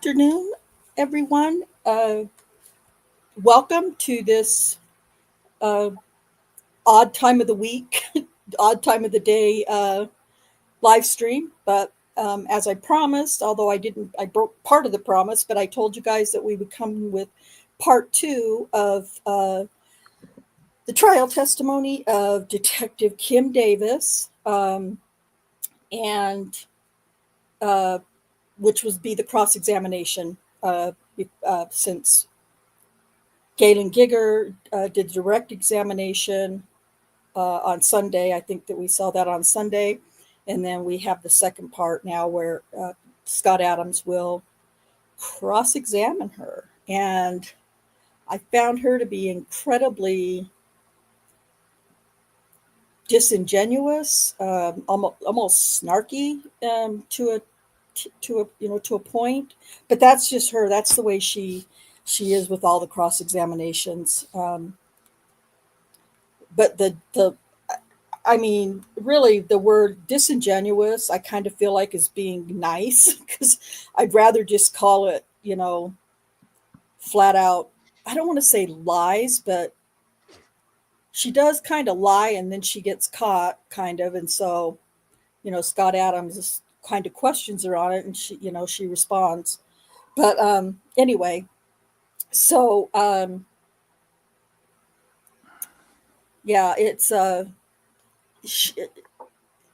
afternoon, everyone. Welcome to this uh, odd time of the week, odd time of the day live stream. But as I promised, although I broke part of the promise, but I told you guys that we would come with part two of the trial testimony of Detective Kim Davis, and uh, which would be the cross examination since Galen Gigger did direct examination on Sunday. I think that we saw that on Sunday. And then we have the second part now where Scott Adams will cross-examine her. And I found her to be incredibly disingenuous, almost snarky to a point. But that's just her. That's the way she is with all the cross examinations. But I mean, really, the word disingenuous, I kind of feel like is being nice because I'd rather just call it, flat out. I don't want to say lies, but she does kind of lie and then she gets caught, kind of. And so, Scott Adams kind of questions her on it and she responds. But anyway, so yeah, it's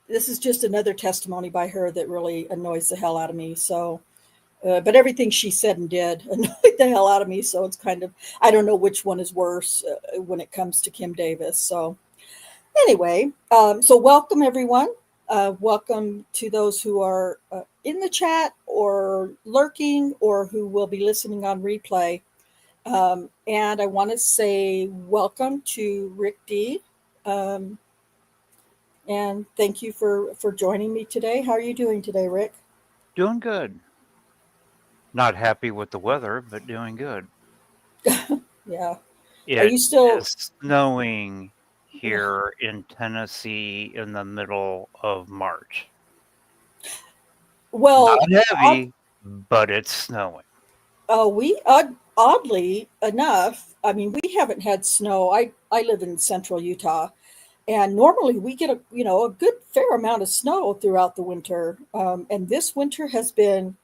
this is just another testimony by her that really annoys the hell out of me. So, but everything she said and did annoyed the hell out of me. So it's kind of, I don't know which one is worse when it comes to Kim Davis. So anyway, so welcome everyone. Welcome to those who are in the chat or lurking or who will be listening on replay. And I want to say welcome to Rick D. And thank you for joining me today. How are you doing today, Rick? Doing good. Not happy with the weather, but doing good. Yeah. Are you It still is snowing here in Tennessee in the middle of March. well? Not heavy, but it's snowing. We oddly enough, I mean, we haven't had snow. I live in central Utah, and normally we get a good fair amount of snow throughout the winter. And this winter has been,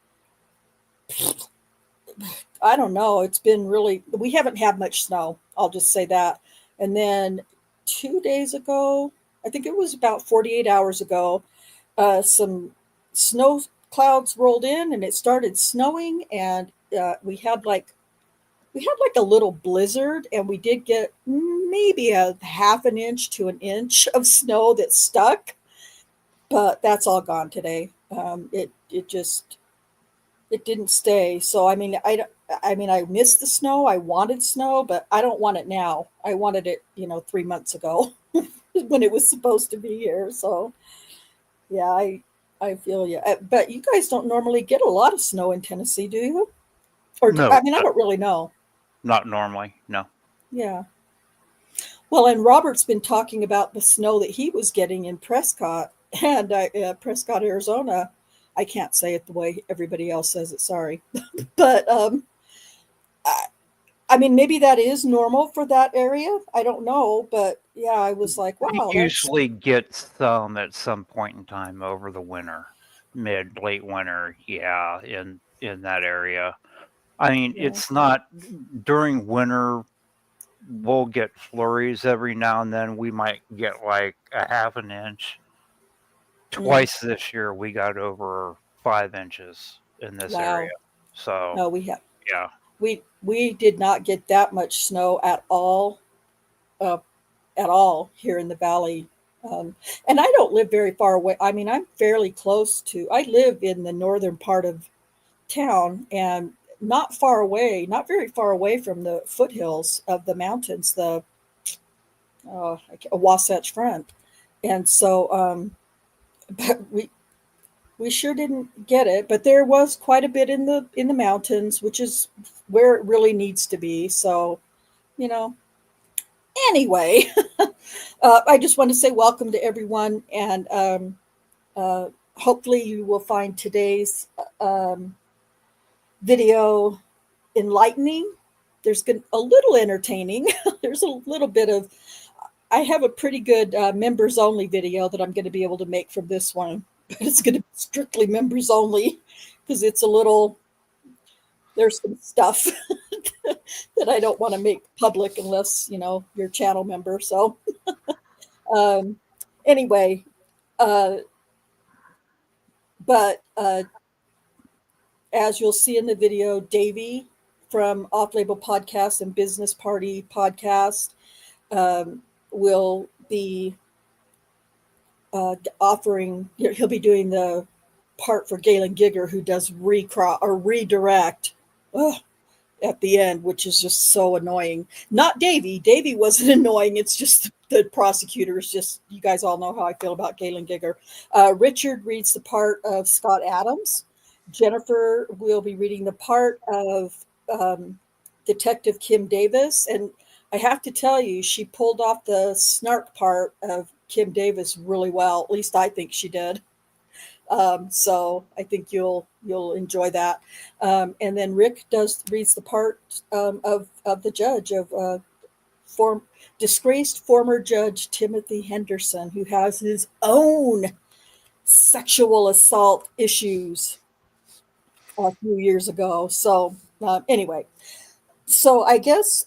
I don't know, it's been really, we haven't had much snow. I'll just say that. And then 2 days ago, I think it was about 48 hours ago, some snow clouds rolled in and it started snowing, and we had like a little blizzard, and we did get maybe a half an inch to an inch of snow that stuck, but that's all gone today. It didn't stay. So I missed the snow. I wanted snow, but I don't want it now. I wanted it 3 months ago when it was supposed to be here. So yeah, I feel you. But you guys don't normally get a lot of snow in Tennessee, do you? Or No, I don't really know. not normally. No. Yeah. Well, and Robert's been talking about the snow that he was getting in Prescott and Prescott, Arizona. I can't say it the way everybody else says it. Sorry, but I, I mean, maybe that is normal for that area. I don't know, but yeah, I was like, We wow, that's usually get some at some point in time over the winter, late winter. Yeah, in that area. I mean, yeah, it's not during winter. We'll get flurries every now and then. We might get like a half an inch. mm, Twice this year, we got over 5 inches in this area. wow. So, No, yeah. we did not get that much snow uh, at all here in the valley. And I don't live very far away. I mean, I'm fairly close to. I live in the northern part of town and not far away, not very far away from the foothills of the mountains, the Wasatch Front. And so, but we sure didn't get it. But there was quite a bit in the mountains, which is where it really needs to be. So, you know. Anyway, I just want to say welcome to everyone, and hopefully you will find today's video enlightening. There's a little entertaining. There's a little bit of, I have a pretty good members only video that I'm going to be able to make from this one, but it's going to be strictly members only because it's a little, there's some stuff that I don't want to make public unless, you're a channel member. So anyway, but as you'll see in the video, Davey from Off Label Podcast and Business Party Podcast will be he'll be doing the part for Galen Gigger, who does redirect at the end, which is just so annoying. Not Davey. Davey wasn't annoying. It's just the prosecutors. Just, you guys all know how I feel about Galen Gigger. Richard reads the part of Scott Adams. Jennifer will be reading the part of Detective Kim Davis. And I have to tell you, she pulled off the snark part of Kim Davis really well. At least I think she did. So I think you'll enjoy that. And then Rick reads the part of the judge, of disgraced former Judge Timothy Henderson, who has his own sexual assault issues a few years ago. So anyway, so I guess,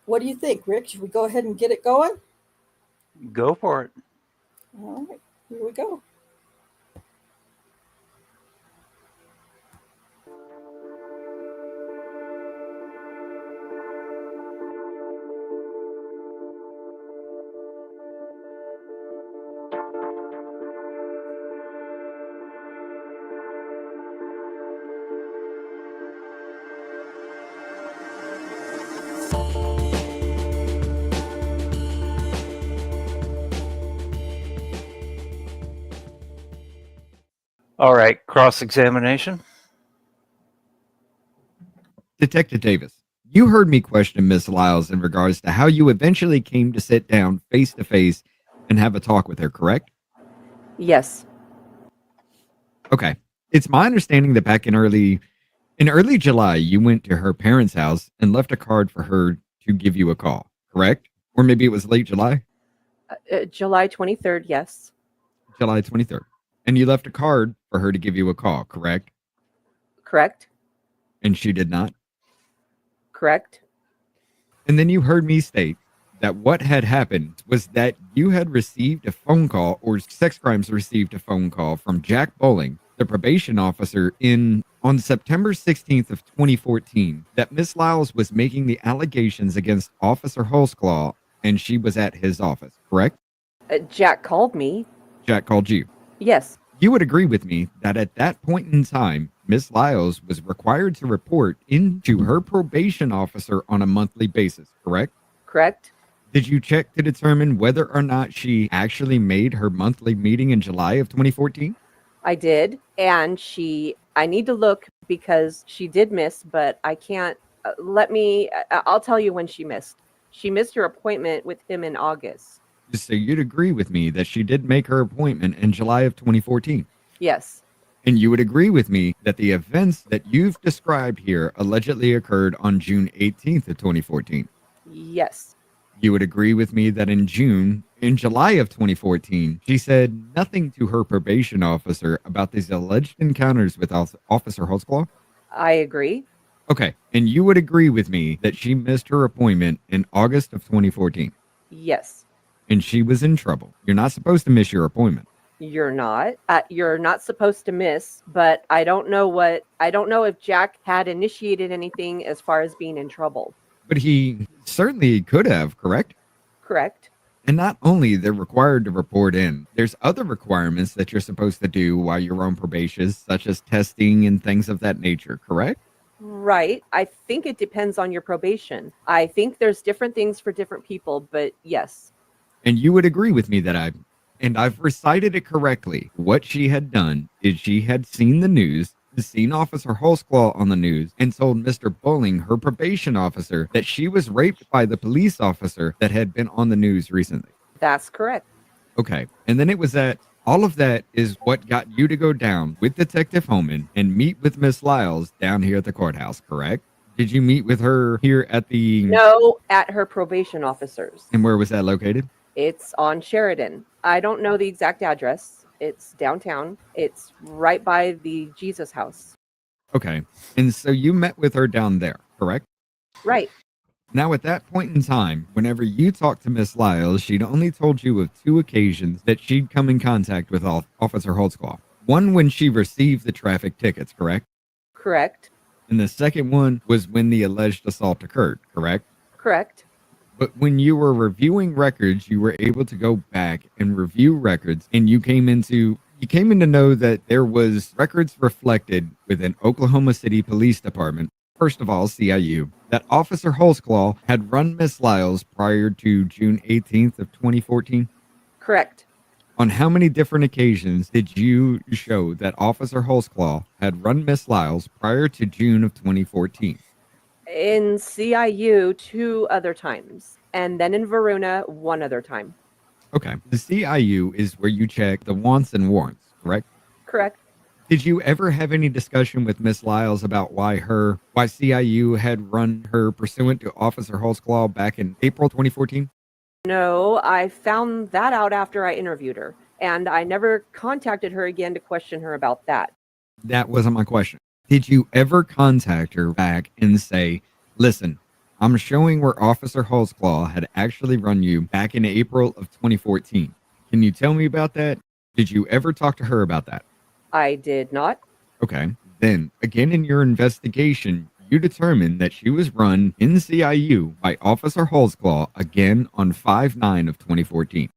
what do you think, Rick? Should we go ahead and get it going? Go for it. All right, here we go. All right, cross-examination. Detective Davis, you heard me question Miss Lyles in regards to how you eventually came to sit down face-to-face and have a talk with her, correct? Yes. Okay. It's my understanding that back in early July, you went to her parents' house and left a card for her to give you a call, correct? Or maybe it was late July? July 23rd, yes. July 23rd. And you left a card for her to give you a call, correct? Correct. And she did not? Correct. And then you heard me state that what had happened was that you had received a phone call, or Sex Crimes received a phone call from Jack Bowling, the probation officer, on September 16th of 2014, that Miss Lyles was making the allegations against Officer Holtzclaw, and she was at his office, correct? Jack called me. Jack called you. Yes. You would agree with me that at that point in time, Miss Lyles was required to report into her probation officer on a monthly basis, correct? Correct. Did you check to determine whether or not she actually made her monthly meeting in July of 2014? I did. And I need to look because she did miss, but I can't. I'll tell you when she missed. She missed her appointment with him in August. So you'd agree with me that she did make her appointment in July of 2014? Yes. And you would agree with me that the events that you've described here allegedly occurred on June 18th of 2014? Yes. You would agree with me that in July of 2014, she said nothing to her probation officer about these alleged encounters with Officer Holtzclaw? I agree. Okay. And you would agree with me that she missed her appointment in August of 2014? Yes. And she was in trouble. You're not supposed to miss your appointment. You're not. You're not supposed to miss, but I don't know if Jack had initiated anything as far as being in trouble. But he certainly could have, correct? Correct. And not only they're required to report in, there's other requirements that you're supposed to do while you're on probation, such as testing and things of that nature, correct? Right. I think it depends on your probation. I think there's different things for different people, but yes. And you would agree with me that I've recited it correctly. What she had done is she had seen the news, seen Officer Holtzclaw on the news, and told Mr. Bowling, her probation officer, that she was raped by the police officer that had been on the news recently. That's correct. Okay. And then it was at All of that is what got you to go down with Detective Holman and meet with Miss Lyles down here at the courthouse, correct? Did you meet with her here at the... No, at her probation officer's. And where was that located? It's on Sheridan. I don't know the exact address. It's downtown. It's right by the Jesus house. Okay. And so you met with her down there, correct? Right. Now, at that point in time, whenever you talked to Miss Lyles, she'd only told you of 2 occasions that she'd come in contact with Officer Holtzclaw. One when she received the traffic tickets, correct? Correct. And the second one was when the alleged assault occurred, correct? Correct. But when you were reviewing records, you were able to go back and review records, and you came into know that there was records reflected within Oklahoma City Police Department, first of all, CIU, that Officer Holtzclaw had run Miss Lyles prior to June 18th of 2014. Correct. On how many different occasions did you show that Officer Holtzclaw had run Miss Lyles prior to June of 2014? In CIU 2 other times, and then in Varuna 1 other time. Okay. The CIU is where you check the wants and warrants, correct? Correct. Did you ever have any discussion with Miss Lyles about why CIU had run her pursuant to Officer Holtzclaw back in April 2014? No, I found that out after I interviewed her, and I never contacted her again to question her about that. That wasn't my question. Did you ever contact her back and say, listen, I'm showing where Officer Holtzclaw had actually run you back in April of 2014. Can you tell me about that? Did you ever talk to her about that? I did not. Okay. Then, again in your investigation, you determined that she was run in CIU by Officer Holtzclaw again on 5/9 of 2014.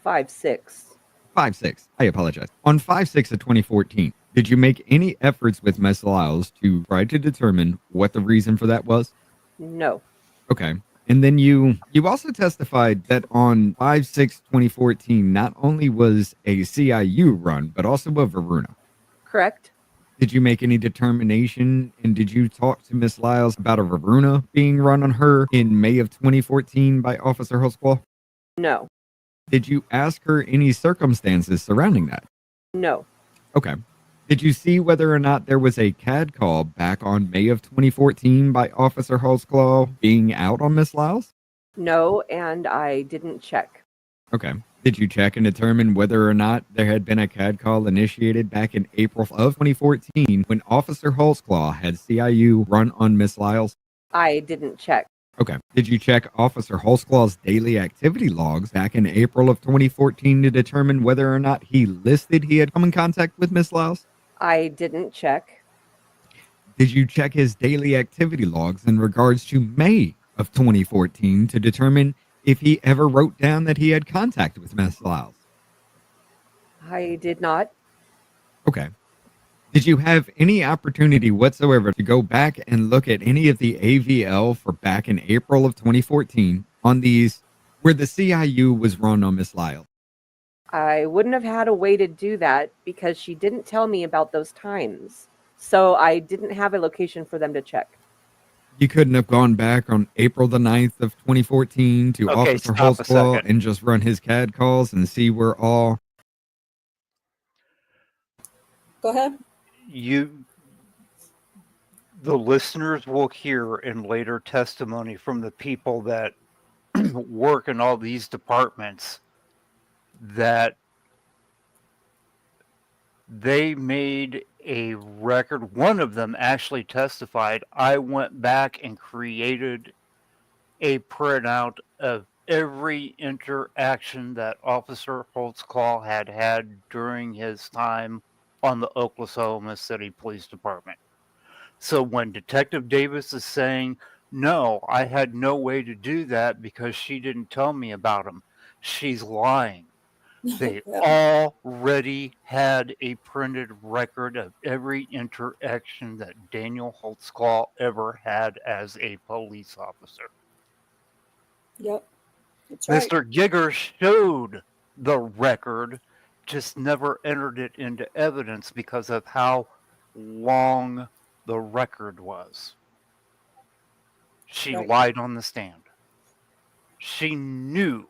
5/6. 5/6. I apologize. On 5/6 of 2014, did you make any efforts with Miss Lyles to try to determine what the reason for that was? No. Okay. And then you also testified that on 5/6/2014, not only was a CIU run, but also a Varuna. Correct. Did you make any determination, and did you talk to Miss Lyles about a Varuna being run on her in May of 2014 by Officer Holtzclaw? No. Did you ask her any circumstances surrounding that? No. Okay. Did you see whether or not there was a CAD call back on May of 2014 by Officer Holtzclaw being out on Miss Lyles? No, and I didn't check. Okay. Did you check and determine whether or not there had been a CAD call initiated back in April of 2014 when Officer Holtzclaw had CIU run on Miss Lyles? I didn't check. Okay. Did you check Officer Holtzclaw's daily activity logs back in April of 2014 to determine whether or not he listed he had come in contact with Miss Lyles? I didn't check. Did you check his daily activity logs in regards to May of 2014 to determine if he ever wrote down that he had contact with Miss Lyles? I did not. Okay. Did you have any opportunity whatsoever to go back and look at any of the AVL for back in April of 2014 on these where the CIU was run on Miss Lyles? I wouldn't have had a way to do that because she didn't tell me about those times. So I didn't have a location for them to check. You couldn't have gone back on April the 9th of 2014 to Okay, Officer stop a Holtzclaw second. and just run his CAD calls and see where all... Go ahead. The listeners will hear in later testimony from the people that work in all these departments that they made a record. One of them actually testified, I went back and created a printout of every interaction that Officer Holtzclaw had during his time on the Oklahoma City Police Department. So when Detective Davis is saying, no, I had no way to do that because she didn't tell me about him, she's lying. They already had a printed record of every interaction that Daniel Holtzclaw ever had as a police officer. Yep. That's right. Mr. Giger showed the record, just never entered it into evidence because of how long the record was. She Right. lied on the stand. She knew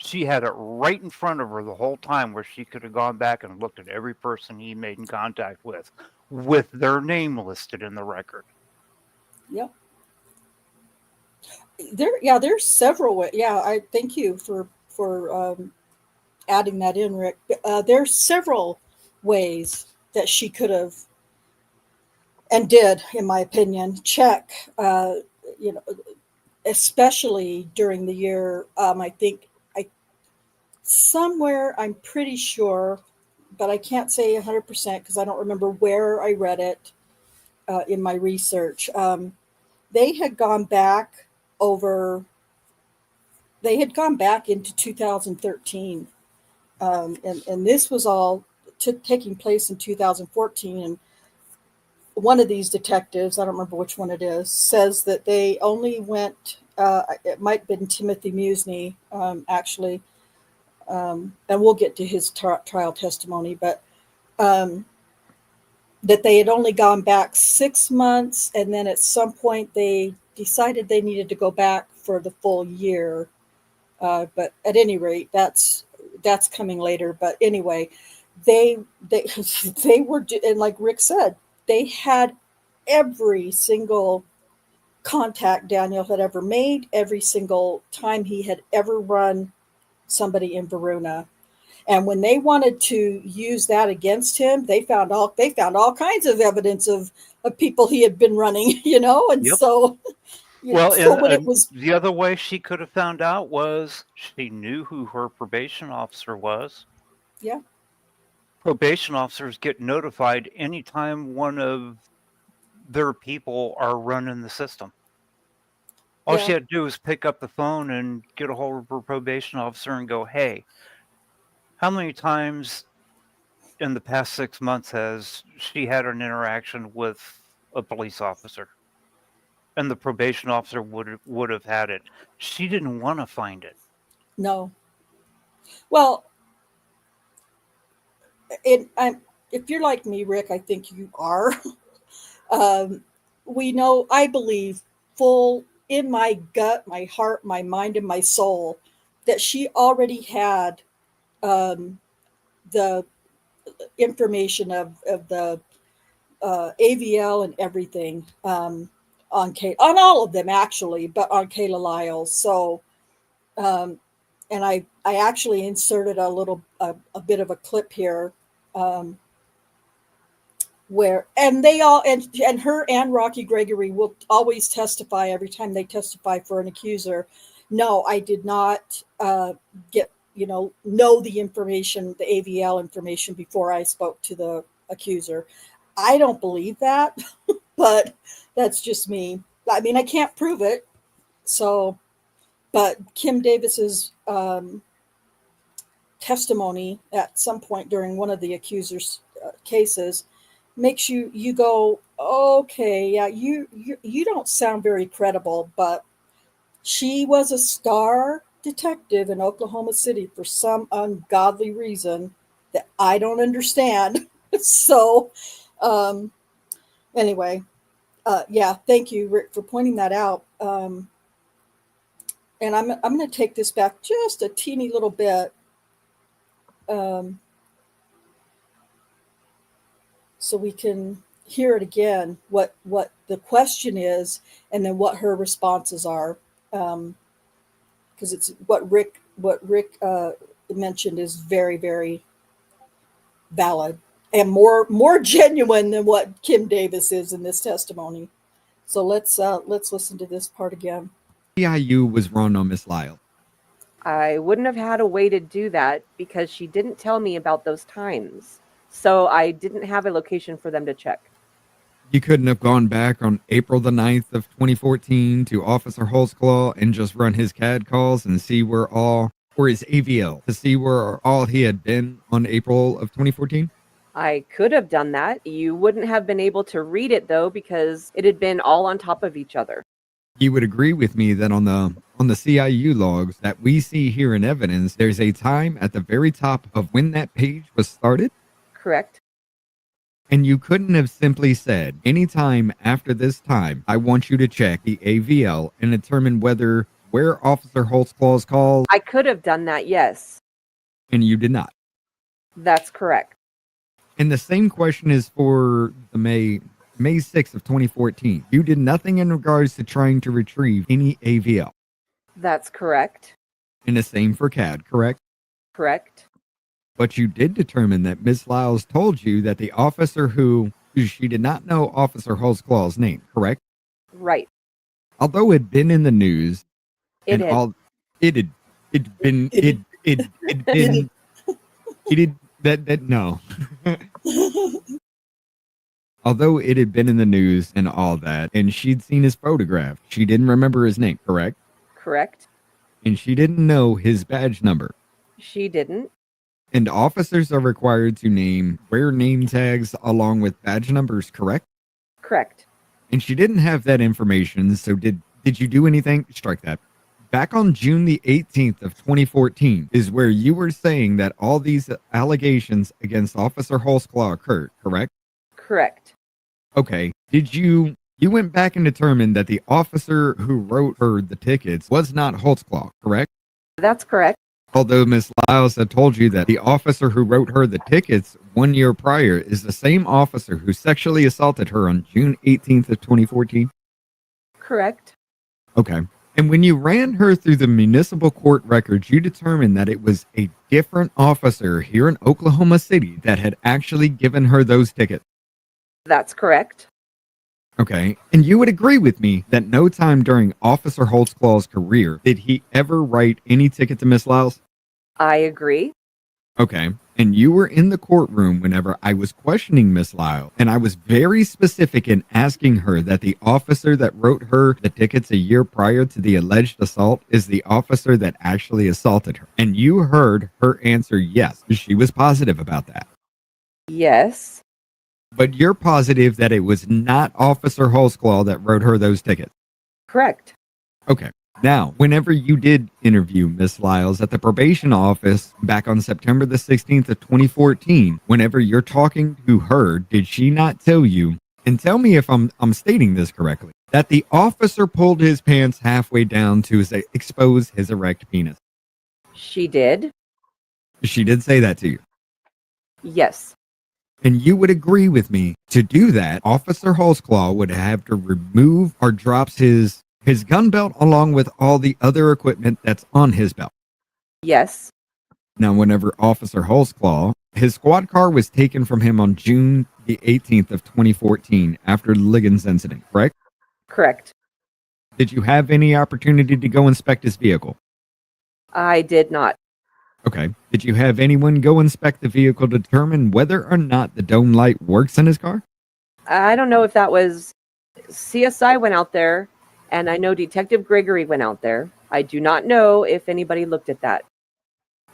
she had it right in front of her the whole time, where she could have gone back and looked at every person he made in contact with their name listed in the record. Yep. There's several ways. Yeah, I thank you for adding that in, Rick. There's several ways that she could have and did, in my opinion, check. You know, especially during the year. I think somewhere, I'm pretty sure, but I can't say 100% because I don't remember where I read it in my research. They had gone back into 2013, and this was all taking place in 2014. And one of these detectives, I don't remember which one it is, says that they only went, it might have been Timothy Musney, actually, and we'll get to his trial testimony, but that they had only gone back 6 months, and then at some point they decided they needed to go back for the full year. But at any rate, that's coming later. But anyway, they were, and like Rick said, they had every single contact Daniel had ever made, every single time he had ever run somebody in Verona. And when they wanted to use that against him, they found all kinds of evidence of people he had been running, and Yep. so Well, so when it was the other way she could have found out was she knew who her probation officer was. Yeah. Probation officers get notified anytime one of their people are running the system. All she had to do was pick up the phone and get a hold of her probation officer and go, "Hey, how many times in the past 6 months has she had an interaction with a police officer?" And the probation officer would have had it. She didn't want to find it. No. Well, if you're like me, Rick, I think you are. We know, I believe, full in my gut, my heart, my mind, and my soul, that she already had the information of the AVL and everything on all of them, actually, but on Kala Lyles. So, and I actually inserted a bit of a clip here, where, and they all, and her and Rocky Gregory will always testify every time they testify for an accuser. No, I did not get, know the information, the AVL information, before I spoke to the accuser. I don't believe that, but that's just me. I mean, I can't prove it. So, but Kim Davis's testimony at some point during one of the accuser's cases makes you go, okay, yeah, you don't sound very credible, but she was a star detective in Oklahoma City for some ungodly reason that I don't understand. So, anyway, yeah, thank you, Rick, for pointing that out. And I'm going to take this back just a teeny little bit. So we can hear it again, what the question is, and then what her responses are. Because it's what Rick mentioned is very, very valid and more genuine than what Kim Davis is in this testimony. So let's listen to this part again. CIU was wrong on Miss Lyles. I wouldn't have had a way to do that because she didn't tell me about those times. So I didn't have a location for them to check. You couldn't have gone back on April the 9th of 2014 to Officer Holtzclaw and just run his CAD calls and see where all, or his AVL, to see where all he had been on April of 2014? I could have done that. You wouldn't have been able to read it, though, because it had been all on top of each other. You would agree with me that on the CIU logs that we see here in evidence, there's a time at the very top of when that page was started? Correct. And you couldn't have simply said, anytime after this time, I want you to check the AVL and determine whether where Officer Holtzclaw's call, I could have done that, yes. and you did not. That's correct. And the same question is for the May 6th of 2014. You did nothing in regards to trying to retrieve any AVL. That's correct. And the same for CAD, correct? Correct. But you did determine that Ms. Lyles told you that the officer who she did not know Officer Holtzclaw's name, correct? Right. Although it'd been in the news, It and is. all it'd been no. Although it had been in the news and all that, and she'd seen his photograph, she didn't remember his name, correct? Correct. And she didn't know his badge number. She didn't. And officers are required to wear name tags along with badge numbers, correct? Correct. And she didn't have that information, so did you do anything? Strike that. Back on June the 18th of 2014 is where you were saying that all these allegations against Officer Holtzclaw occurred, correct? Correct. Okay. Did you went back and determined that the officer who wrote her the tickets was not Holtzclaw, correct? That's correct. Although Miss Lyles had told you that the officer who wrote her the tickets 1 year prior is the same officer who sexually assaulted her on June 18th of 2014? Correct. Okay. And when you ran her through the municipal court records, you determined that it was a different officer here in Oklahoma City that had actually given her those tickets. That's correct. Okay. And you would agree with me that no time during Officer Holtzclaw's career did he ever write any ticket to Miss Lyles? I agree. Okay. And you were in the courtroom whenever I was questioning Miss Lyles, and I was very specific in asking her that the officer that wrote her the tickets a year prior to the alleged assault is the officer that actually assaulted her. And you heard her answer yes. She was positive about that. Yes. But you're positive that it was not Officer Holtzclaw that wrote her those tickets? Correct. Okay. Now, whenever you did interview Miss Lyles at the probation office back on September the 16th of 2014, whenever you're talking to her, did she not tell you, and tell me if I'm stating this correctly, that the officer pulled his pants halfway down to expose his erect penis? She did. She did say that to you. Yes. And you would agree with me, to do that, Officer Holtzclaw would have to remove or drops his gun belt along with all the other equipment that's on his belt. Yes. Now, whenever Officer Holtzclaw, his squad car was taken from him on June the 18th of 2014 after the Liggins incident, correct? Correct. Did you have any opportunity to go inspect his vehicle? I did not. Okay. Did you have anyone go inspect the vehicle to determine whether or not the dome light works in his car? I don't know if that was CSI went out there, and I know Detective Gregory went out there. I do not know if anybody looked at that.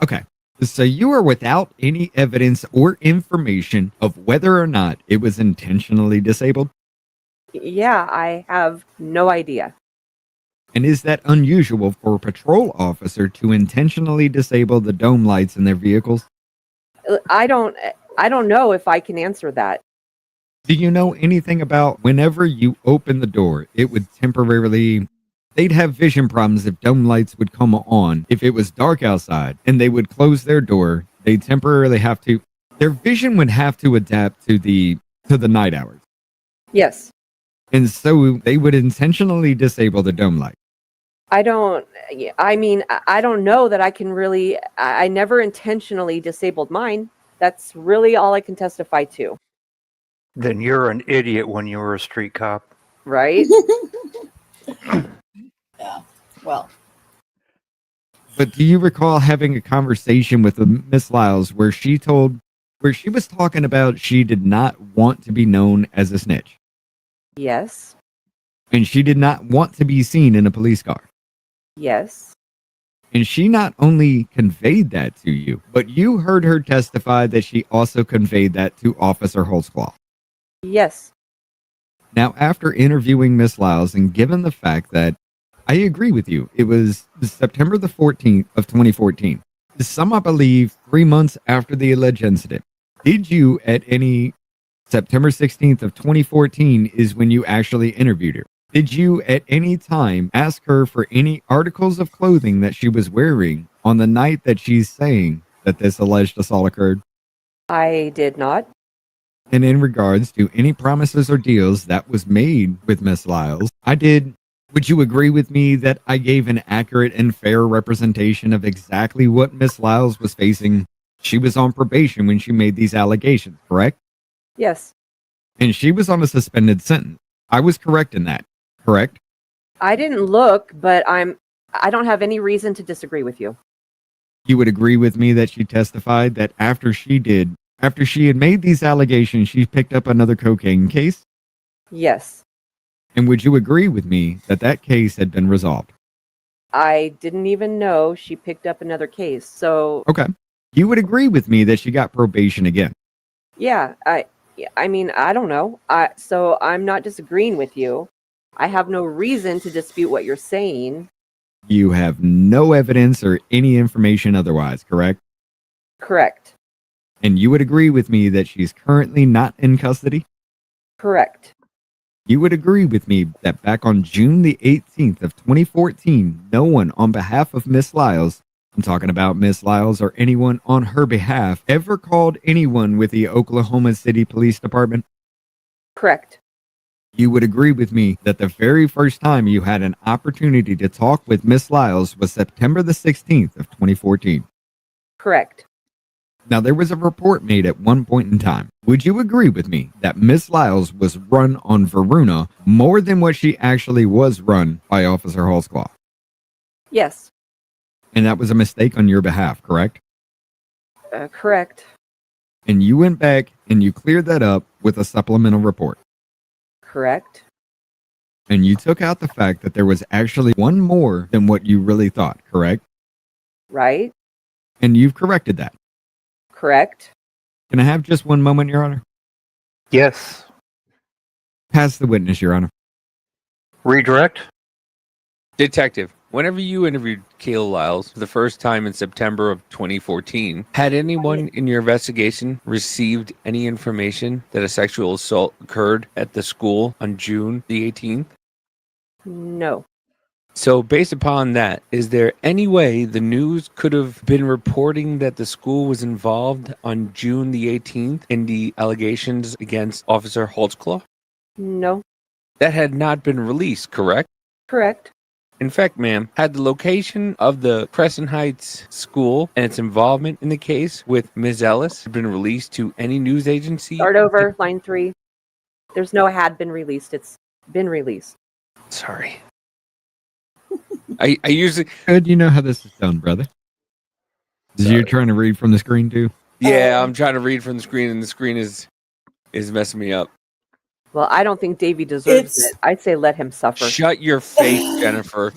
Okay. So you are without any evidence or information of whether or not it was intentionally disabled? Yeah, I have no idea. And is that unusual for a patrol officer to intentionally disable the dome lights in their vehicles? I don't know if I can answer that. Do you know anything about whenever you open the door, it would temporarily, they'd have vision problems if dome lights would come on. If it was dark outside and they would close their door, they temporarily have to, their vision would have to adapt to the night hours. Yes. And so they would intentionally disable the dome light. I don't know that I can really, I never intentionally disabled mine. That's really all I can testify to. Then you're an idiot when you were a street cop. Right? Yeah. Well, But do you recall having a conversation with Miss Lyles where she was talking about she did not want to be known as a snitch? Yes. And she did not want to be seen in a police car. Yes. And she not only conveyed that to you, but you heard her testify that she also conveyed that to Officer Holtzclaw. Yes. Now, after interviewing Miss Lyles and given the fact that I agree with you, it was September the 14th of 2014, some I believe 3 months after the alleged incident, did you at any September 16th of 2014 is when you actually interviewed her? Did you at any time ask her for any articles of clothing that she was wearing on the night that she's saying that this alleged assault occurred? I did not. And in regards to any promises or deals that was made with Miss Lyles, I did. Would you agree with me that I gave an accurate and fair representation of exactly what Miss Lyles was facing? She was on probation when she made these allegations, correct? Yes. And she was on a suspended sentence. I was correct in that, correct? I didn't look, but I don't have any reason to disagree with you. You would agree with me that she testified that after she had made these allegations, she picked up another cocaine case? Yes. And would you agree with me that that case had been resolved? I didn't even know she picked up another case. So, Okay. You would agree with me that she got probation again? yeah, I mean, I don't know. So I'm not disagreeing with you. I have no reason to dispute what you're saying. You have no evidence or any information otherwise, correct? Correct. And you would agree with me that she's currently not in custody? Correct. You would agree with me that back on June the 18th of 2014, no one on behalf of Miss Lyles, I'm talking about Miss Lyles or anyone on her behalf, ever called anyone with the Oklahoma City Police Department? Correct. You would agree with me that the very first time you had an opportunity to talk with Miss Lyles was September the 16th of 2014. Correct. Now, there was a report made at one point in time. Would you agree with me that Miss Lyles was run on Varuna more than what she actually was run by Officer Holtzclaw? Yes. And that was a mistake on your behalf, correct? Correct. And you went back and you cleared that up with a supplemental report. Correct. And you took out the fact that there was actually one more than what you really thought, correct? Right. And you've corrected that. Correct. Can I have just one moment, Your Honor? Yes. Pass the witness, Your Honor. Redirect. Detective, whenever you interviewed Kala Lyles for the first time in September of 2014, had anyone in your investigation received any information that a sexual assault occurred at the school on June the 18th? No. So based upon that, is there any way the news could have been reporting that the school was involved on June the 18th in the allegations against Officer Holtzclaw? No. That had not been released, correct? Correct. In fact, ma'am, had the location of the Crescent Heights school and its involvement in the case with Ms. Ellis been released to any news agency? Start over, line 3. There's no had been released. It's been released. Sorry. I usually... Good, you know how this is done, brother. You're trying to read from the screen, too? Yeah, I'm trying to read from the screen, and the screen is messing me up. Well, I don't think Davey deserves it. I'd say let him suffer. Shut your face, Jennifer.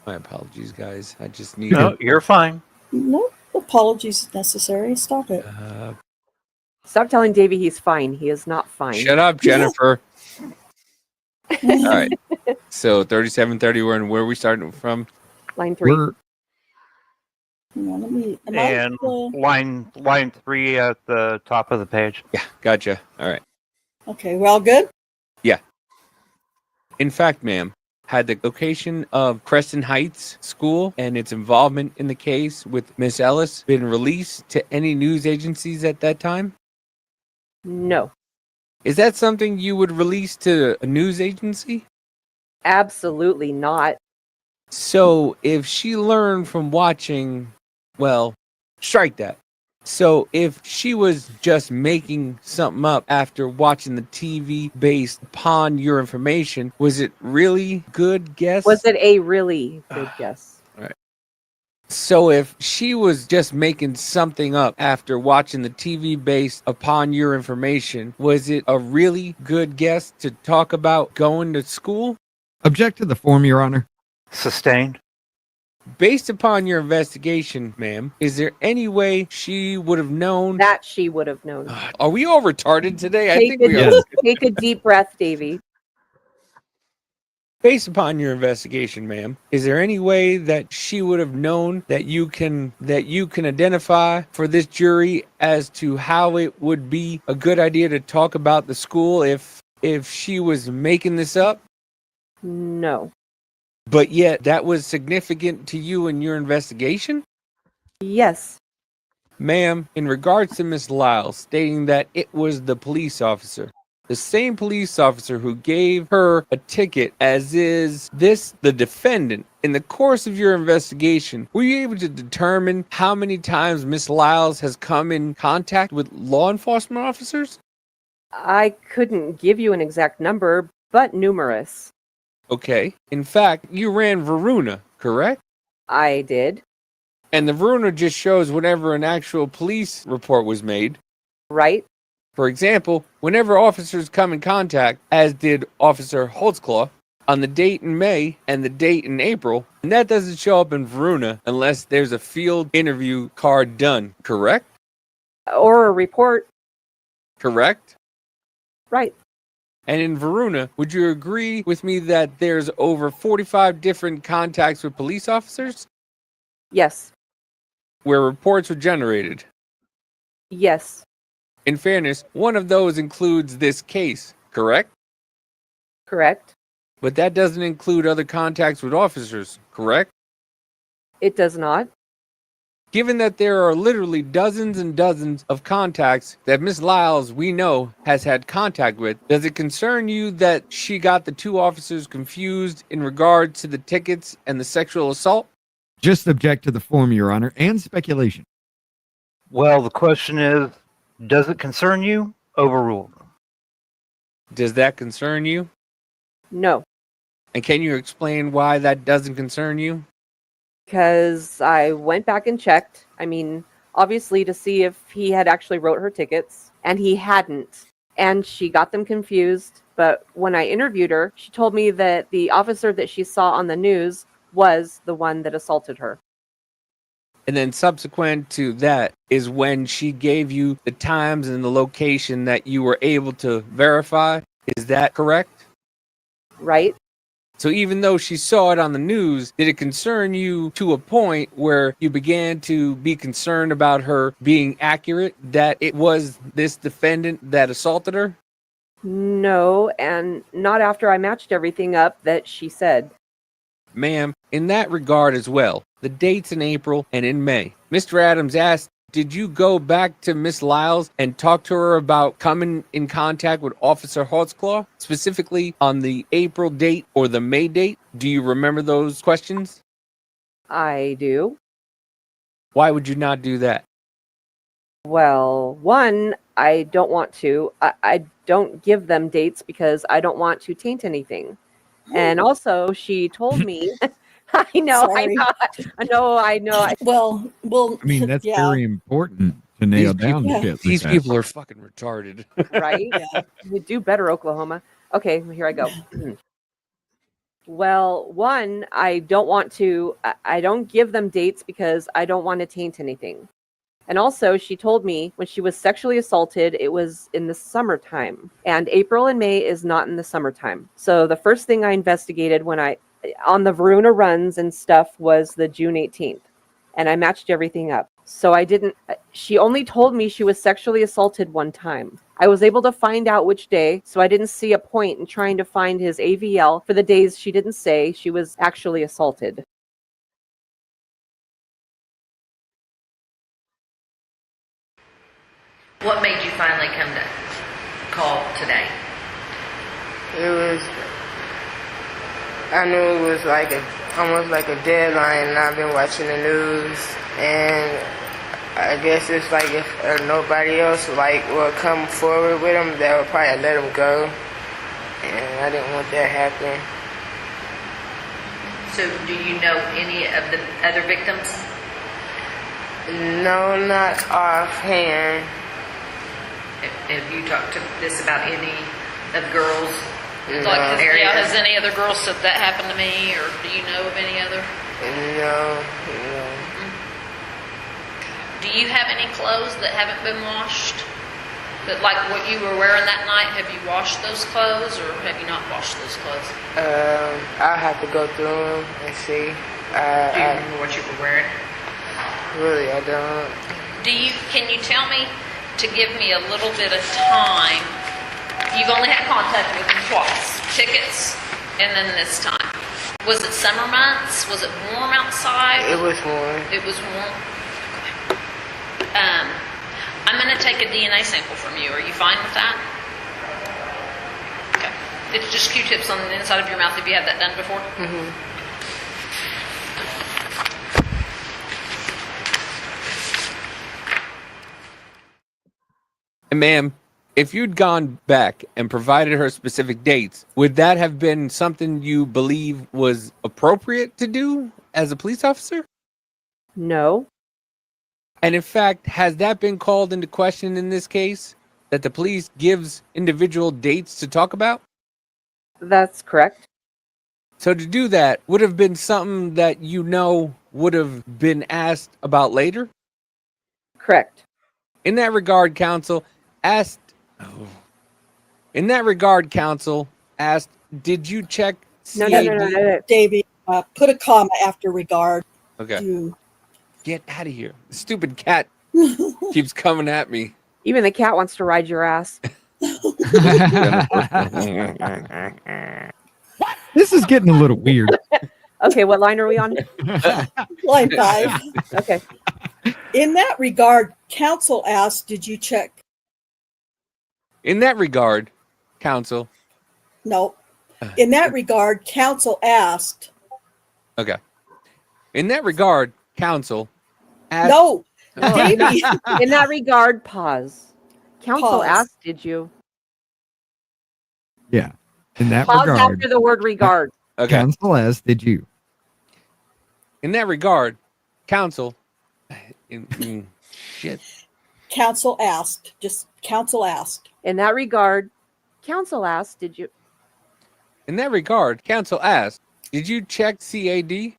My apologies, guys. I just need... No, you're fine. No apologies necessary. Stop it. Stop telling Davey he's fine. He is not fine. Shut up, Jennifer. All right. So 3730, we're in where are we starting from? Line 3. Hang on, let me. And line 3 at the top of the page. Yeah, gotcha. All right. Okay, well, good. Yeah. In fact, ma'am, had the location of Crescent Heights School and its involvement in the case with Miss Ellis been released to any news agencies at that time? No. Is that something you would release to a news agency? Absolutely not. So if she learned from watching, well, strike that. So if she was just making something up after watching the TV based upon your information, was it really good guess? Was it a really good guess? All right. So if she was just making something up after watching the TV based upon your information, was it a really good guess to talk about going to school? Object to the form, Your Honor. Sustained. Based upon your investigation, ma'am, is there any way she would have known? That she would have known. Are we all retarded today? I Take think we a, are. take a deep breath, Davey. Based upon your investigation, ma'am, is there any way that she would have known that you can identify for this jury as to how it would be a good idea to talk about the school if if she was making this up? No. But yet that was significant to you in your investigation? Yes. Ma'am, in regards to Miss Lyles stating that it was the police officer, the same police officer who gave her a ticket, as is this the defendant, in the course of your investigation, were you able to determine how many times Miss Lyles has come in contact with law enforcement officers? I couldn't give you an exact number, but numerous. Okay. In fact, you ran Varuna, correct? I did. And the Varuna just shows whenever an actual police report was made. Right? For example, whenever officers come in contact, as did Officer Holtzclaw, on the date in May and the date in April, and that doesn't show up in Varuna unless there's a field interview card done, correct? Or a report. Correct? Right. And in Varuna, would you agree with me that there's over 45 different contacts with police officers Yes. where reports were generated? Yes. In fairness, one of those includes this case, correct? Correct. But that doesn't include other contacts with officers, correct? It does not. Given that there are literally dozens and dozens of contacts that Miss Lyles, we know, has had contact with, does it concern you that she got the two officers confused in regard to the tickets and the sexual assault? Just object to the form, Your Honor, and speculation. Well, the question is, does it concern you? Overruled. Does that concern you? No. And can you explain why that doesn't concern you? Because I went back and checked. I mean, obviously to see if he had actually wrote her tickets, and he hadn't. And she got them confused. But when I interviewed her, she told me that the officer that she saw on the news was the one that assaulted her. And then subsequent to that is when she gave you the times and the location that you were able to verify. Is that correct? Right? So even though she saw it on the news, did it concern you to a point where you began to be concerned about her being accurate, that it was this defendant that assaulted her? No, and not after I matched everything up that she said. Ma'am, in that regard as well, the dates in April and in May, Mr. Adams asked, did you go back to Miss Lyles and talk to her about coming in contact with Officer Holtzclaw, specifically on the April date or the May date? Do you remember those questions? I do. Why would you not do that? Well, one, I don't want to. I don't give them dates because I don't want to taint anything. And also, she told me... I know. I know. Well, I mean, that's yeah. very important to nail These down people- shit like These that. people are fucking retarded. Right? Yeah. You do better, Oklahoma. Okay, here I go. Well, one, I don't want to, I don't give them dates because I don't want to taint anything. And also, she told me when she was sexually assaulted, it was in the summertime. And April and May is not in the summertime. So the first thing I investigated on the Varuna runs and stuff was the June 18th. And I matched everything up. So she only told me she was sexually assaulted one time. I was able to find out which day, so I didn't see a point in trying to find his AVL for the days she didn't say she was actually assaulted. What made you finally come to call today? I knew it was almost like a deadline, and I've been watching the news, and I guess it's like if nobody else will come forward with him, they would probably let him go, and I didn't want that to happen. So do you know any of the other victims? No, not offhand. Have you talked to this about any of girls? No. Has any other girls said that happened to me, or do you know of any other? No. Do you have any clothes that haven't been washed? That, like what you were wearing that night, have you washed those clothes, or have you not washed those clothes? I'll have to go through them and see. Do you remember what you were wearing? Really, I don't. Can you tell me to give me a little bit of time You've only had contact with him twice. Tickets, and then this time. Was it summer months? Was it warm outside? It was warm. It was warm? Okay. I'm going to take a DNA sample from you. Are you fine with that? Okay. It's just Q-tips on the inside of your mouth. Have you had that done before? Mm-hmm. And ma'am, if you'd gone back and provided her specific dates, would that have been something you believe was appropriate to do as a police officer? No. And in fact, has that been called into question in this case? That the police gives individual dates to talk about? That's correct. So to do that would have been something that you know would have been asked about later? Correct. In that regard, counsel asked, did you check No, CAD? no. Davey, put a comma after regard. Okay. To... Get out of here. The stupid cat keeps coming at me. Even the cat wants to ride your ass. This is getting a little weird. Okay, what line are we on? Line 5. Okay. In that regard, counsel asked, did you check? In that regard, counsel. No. In that regard, counsel asked. Okay. In that regard, counsel asked. No. Davey. In that regard, pause. Counsel Pause. asked, did you? Yeah. In that Pause regard, after the word regard. Okay. counsel asked, did you? In that regard, counsel. Shit. Counsel asked. Just counsel asked. In that regard, counsel asked, did you? In that regard, counsel asked, did you check CAD? Did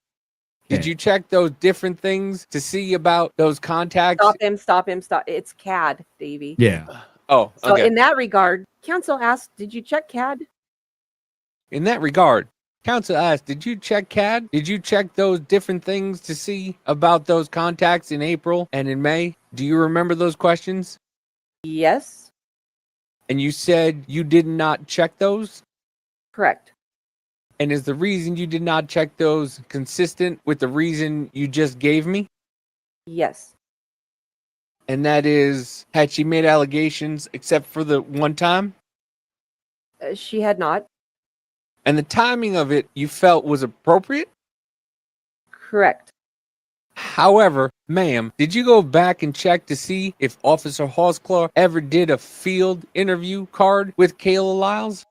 Yeah. you check those different things to see about those contacts? Stop him. It's CAD, Davey. Yeah. Oh, So okay. in that regard, counsel asked, did you check CAD? In that regard, counsel asked, did you check CAD? Did you check those different things to see about those contacts in April and in May? Do you remember those questions? Yes. And you said you did not check those? Correct. And is the reason you did not check those consistent with the reason you just gave me? Yes. And that is, had she made allegations except for the one time? She had not. And the timing of it you felt was appropriate? Correct. However, ma'am, did you go back and check to see if Officer Holtzclaw ever did a field interview card with Kala Lyles?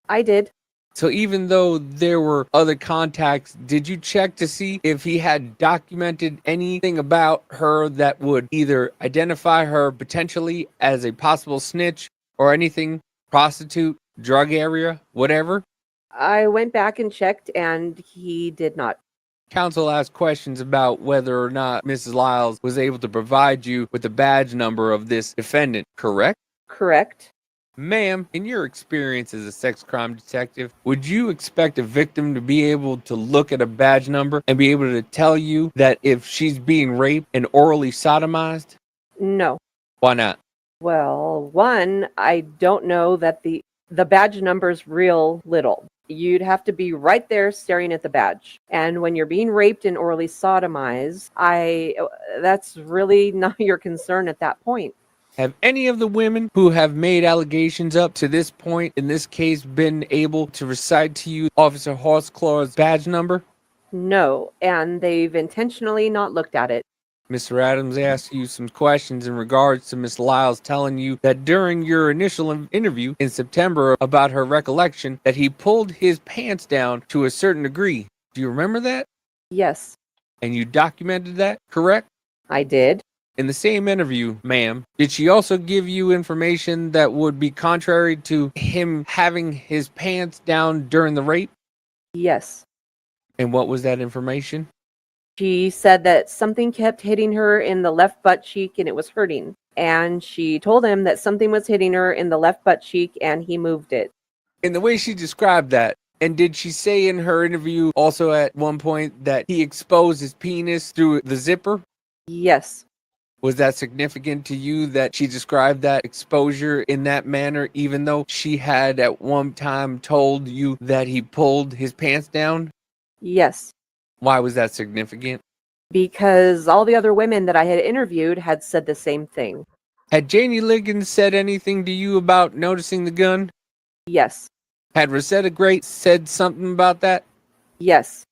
I did. So even though there were other contacts, did you check to see if he had documented anything about her that would either identify her potentially as a possible snitch or anything, prostitute, drug area, whatever? I went back and checked, and he did not. Counsel asked questions about whether or not Mrs. Lyles was able to provide you with the badge number of this defendant, correct? Correct. Ma'am, in your experience as a sex crime detective, would you expect a victim to be able to look at a badge number and be able to tell you that if she's being raped and orally sodomized? No. Why not? Well, one, I don't know that the badge number's real little. You'd have to be right there staring at the badge. And when you're being raped and orally sodomized, that's really not your concern at that point. Have any of the women who have made allegations up to this point in this case been able to recite to you Officer Holtzclaw's badge number? No, and they've intentionally not looked at it. Mr. Adams asked you some questions in regards to Miss Lyles telling you that during your initial interview in September about her recollection that he pulled his pants down to a certain degree. Do you remember that? Yes, And you documented that, correct? I did. In the same interview, ma'am, did she also give you information that would be contrary to him having his pants down during the rape? Yes. And what was that information? She said that something kept hitting her in the left butt cheek and it was hurting. And she told him that something was hitting her in the left butt cheek and he moved it. In the way she described that, and did she say in her interview also at one point that he exposed his penis through the zipper? Yes. Was that significant to you that she described that exposure in that manner, even though she had at one time told you that he pulled his pants down? Yes, Why was that significant? because all the other women that I had interviewed had said the same thing. Had Janie Liggins said anything to you about noticing the gun? Yes, Had Rosetta Great said something about that? yes,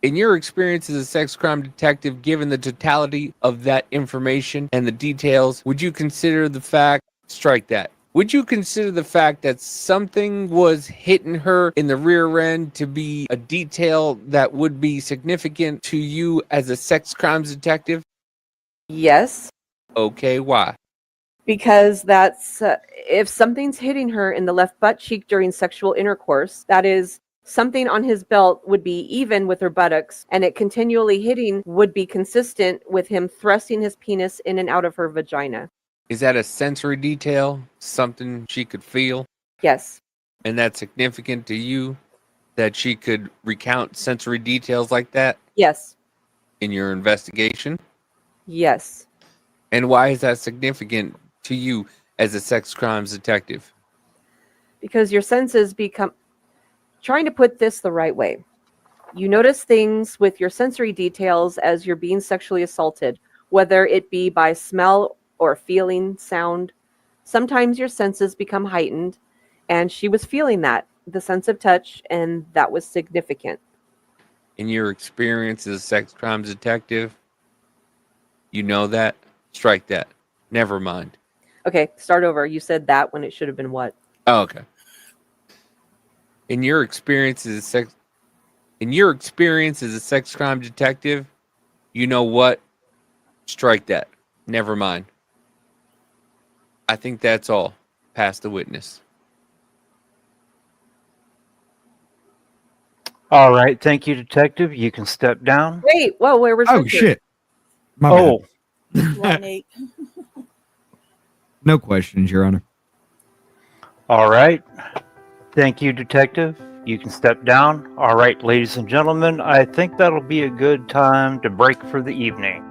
In your experience as a sex crime detective, given the totality of that information and the details, would you consider the fact, strike that, would you consider the fact that something was hitting her in the rear end to be a detail that would be significant to you as a sex crimes detective? yes, Okay, why? because that's if something's hitting her in the left butt cheek during sexual intercourse, that is something on his belt would be even with her buttocks, and it continually hitting would be consistent with him thrusting his penis in and out of her vagina. Is that a sensory detail? Something she could feel? Yes, And that's significant to you that she could recount sensory details like that yes, in your investigation? yes. And why is that significant to you as a sex crimes detective? Because your senses become, trying to put this the right way. You notice things with your sensory details as you're being sexually assaulted, whether it be by smell or feeling, sound. Sometimes your senses become heightened, and she was feeling that, the sense of touch, and that was significant. In your experience as a sex crimes detective, you know that? Strike that. Never mind. Okay, start over. You said that when it should have been what? Oh, okay. In your experience as a sex crime detective, you know what? Strike that. Never mind. I think that's all. Pass the witness. All right. Thank you, Detective. You can step down. Wait, whoa, where was Oh Richard? shit! My Oh, Line 8. No questions, Your Honor. all right. Thank you, Detective. You can step down. All right, ladies and gentlemen, I think that'll be a good time to break for the evening.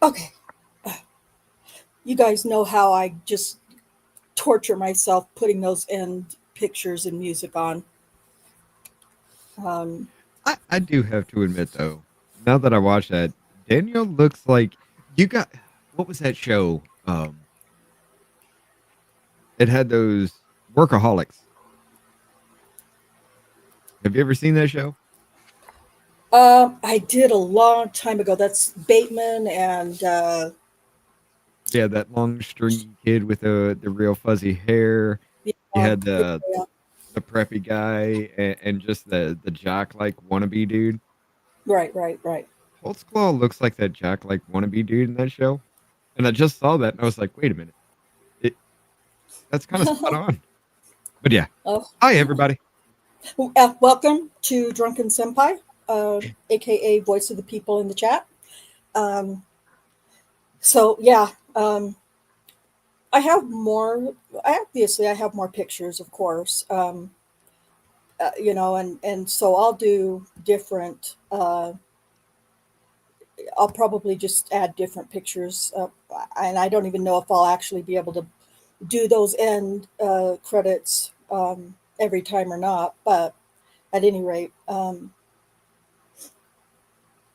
Okay. You guys know how I just torture myself putting those end pictures and music on. I do have to admit though, now that I watch that, Daniel looks like you got what was that show? It had those workaholics. Have you ever seen that show? I did a long time ago. That's Bateman and Yeah, that long stringy kid with the real fuzzy hair. You had the preppy guy and just the jock like wannabe dude. right. Holtzclaw looks like that jock like wannabe dude in that show. And I just saw that and I was like, wait a minute. That's kind of spot on. But yeah. Oh, Hi everybody. welcome to Drunken Senpai, aka Voice of the People in the chat. So yeah, I have more. I have more pictures, of course. and so I'll do different. I'll probably just add different pictures, and I don't even know if I'll actually be able to do those end credits every time or not. But at any rate,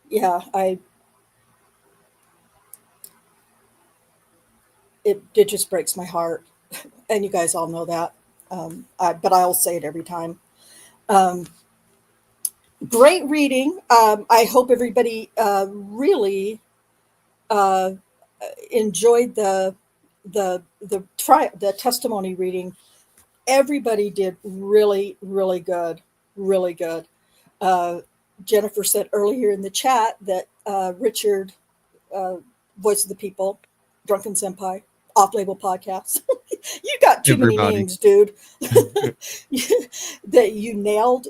yeah, it just breaks my heart, and you guys all know that. But I'll say it every time. Um, Great reading. I hope everybody really uh, enjoyed the testimony reading. Everybody did really, really good, really good. Uh, Jennifer said earlier in the chat that Richard, uh, Voice of the People, Drunken Senpai, Off Label Podcast. You got too many Everybody. names, dude. That you nailed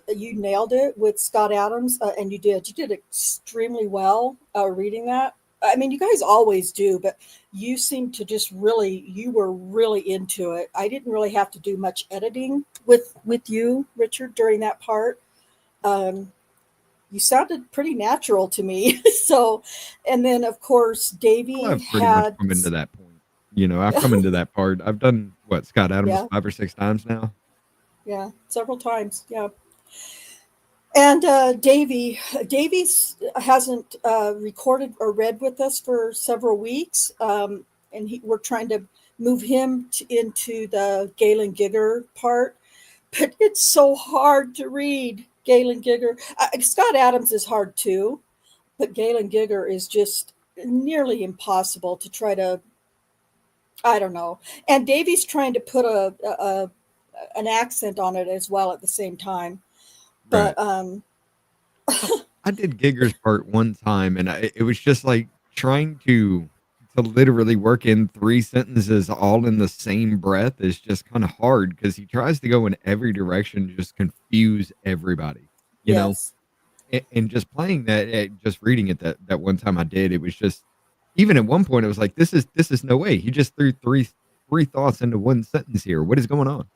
it with Scott Adams, and you did extremely well reading that. I mean, you guys always do, but you seem to you were really into it. I didn't really have to do much editing with you, Richard, during that part. You sounded pretty natural to me. So, and then of course, Davey Well, I've pretty much come into that point. I've come into that part. I've done Scott Adams Yeah. 5 or 6 times now. Yeah, several times. Yeah. And Davies hasn't recorded or read with us for several weeks, and we're trying to move him into the Galen Gigger part, but it's so hard to read Galen Gigger. Scott Adams is hard too, but Galen Gigger is just nearly impossible to try to. I don't know. And Davies trying to put an accent on it as well at the same time, but Right. I did Gigger's part one time, and it was just like trying to literally work in 3 sentences all in the same breath is just kind of hard because he tries to go in every direction, just confuse everybody, yes. and just playing that, just reading it that one time I did, it was just, even at one point, it was like, this is no way. He just threw three thoughts into one sentence here. What is going on?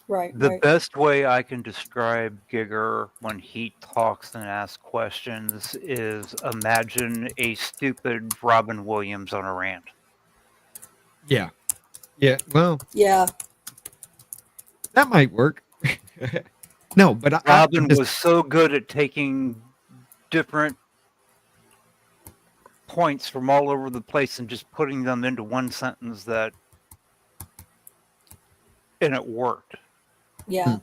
Right. The Right. best way I can describe Giger when he talks and asks questions is imagine a stupid Robin Williams on a rant. Yeah. Yeah. Well, Yeah. that might work. No, but Robin was so good at taking different points from all over the place and just putting them into one sentence and it worked. Yeah.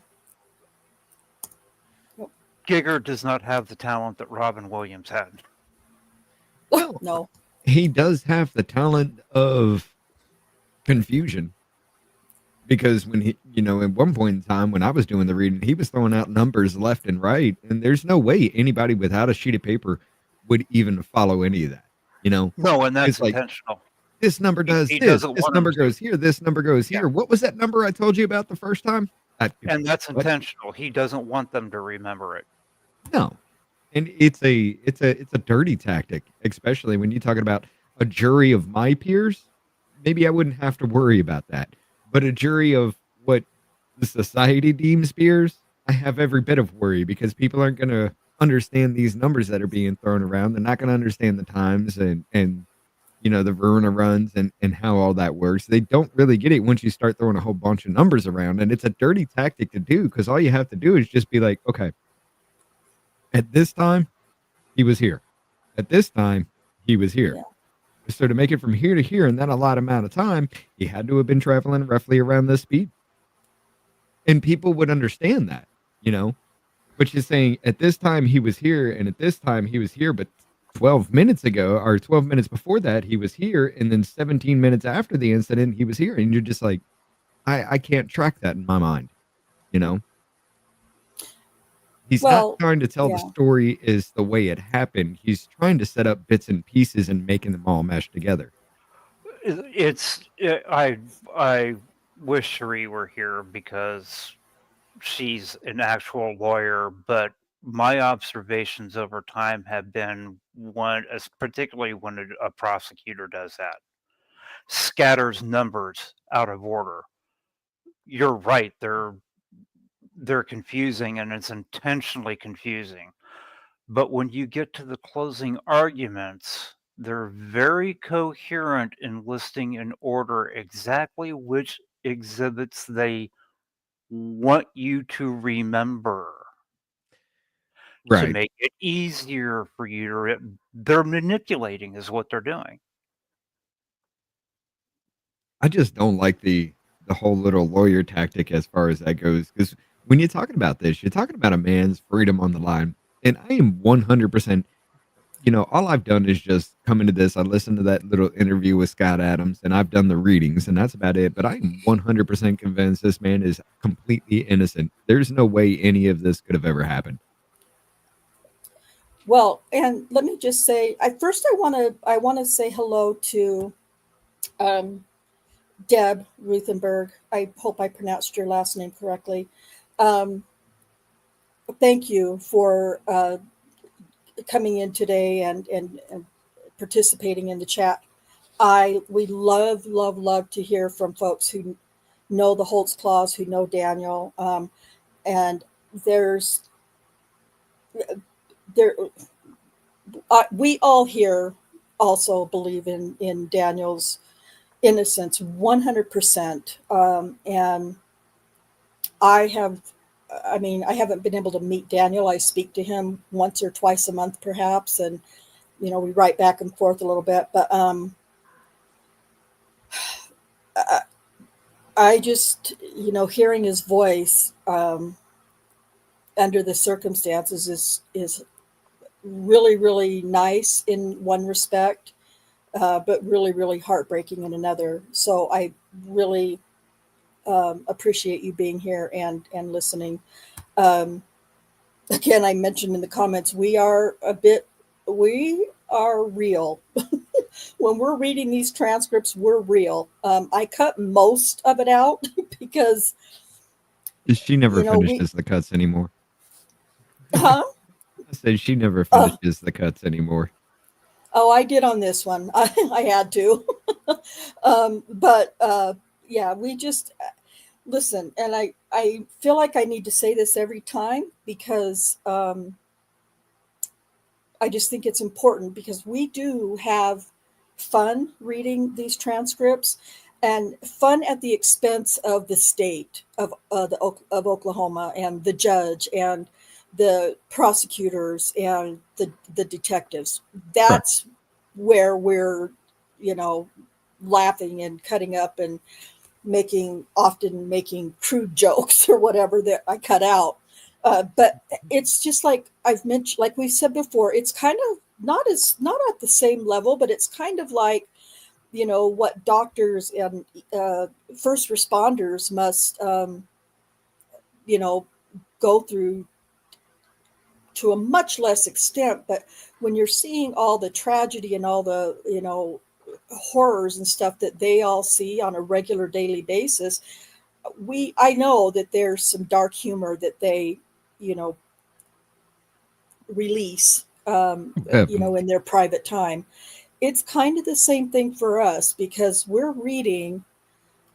Giger does not have the talent that Robin Williams had. Well, No. he does have the talent of confusion, because when he, at one point in time when I was doing the reading, he was throwing out numbers left and right, and there's no way anybody without a sheet of paper would even follow any of that. No, and that's It's like, intentional. this number does He this. doesn't This want number him to. goes here. This number goes here. What was that number I told you about the first time? And that's What? intentional. He doesn't want them to remember it. No. And it's a dirty tactic, especially when you're talking about a jury of my peers. Maybe I wouldn't have to worry about that. But a jury of what the society deems peers, I have every bit of worry, because people aren't going to understand these numbers that are being thrown around. They're not going to understand the times and the Verona runs and how all that works. They don't really get it once you start throwing a whole bunch of numbers around. And it's a dirty tactic to do, because all you have to do is just be like, okay, at this time, he was here. At this time, he was here. Yeah. So to make it from here to here in that a lot amount of time, he had to have been traveling roughly around this speed. And people would understand that, But she's saying at this time he was here, and at this time he was here, but 12 minutes ago, or 12 minutes before that, he was here, and then 17 minutes after the incident, he was here. And you're just like, I can't track that in my mind, He's not trying to tell the story is the way it happened. He's trying to set up bits and pieces and making them all mesh together. I wish Sheree were here, because she's an actual lawyer, but my observations over time have been particularly when a prosecutor does that, scatters numbers out of order. You're right. they're confusing, and it's intentionally confusing. But when you get to the closing arguments, they're very coherent in listing in order exactly which exhibits they want you to remember to Right. make it easier for you to. They're manipulating, is what they're doing. I just don't like the whole little lawyer tactic as far as that goes. Because when you're talking about this, you're talking about a man's freedom on the line. And I am 100%, all I've done is just come into this. I listened to that little interview with Scott Adams, and I've done the readings, and that's about it. But I'm 100% convinced this man is completely innocent. There's no way any of this could have ever happened. Well, and let me just say, I want to say hello to um, Deb Ruthenberg. I hope I pronounced your last name correctly. Um, Thank you for coming in today and participating in the chat. We love to hear from folks who know the Holtzclaws, who know Daniel, and there's there we all here also believe in Daniel's innocence 100%. And I have, I mean, I haven't been able to meet Daniel. I speak to him once or twice a month, perhaps, and we write back and forth a little bit. But I just, hearing his voice under the circumstances is really, really nice in one respect, but really, really heartbreaking in another. So I really appreciate you being here and listening. Again, I mentioned in the comments, we are real. When we're reading these transcripts, we're real. I cut most of it out because She never we, finishes the cuts anymore. huh? I said she never finishes the cuts anymore. Oh, I did on this one. I had to. But yeah, we just listen. And I feel like I need to say this every time because I just think it's important because we do have fun reading these transcripts and fun at the expense of the state of Oklahoma and the judge and the prosecutors and the detectives. That's where we're, laughing and cutting up and often making crude jokes or whatever that I cut out. But it's just like I've mentioned, like we said before, it's kind of not at the same level, but it's kind of like, what doctors and first responders must, go through to a much less extent. But when you're seeing all the tragedy and all the, horrors and stuff that they all see on a regular daily basis, I know that there's some dark humor that they, release, in their private time. It's kind of the same thing for us because we're reading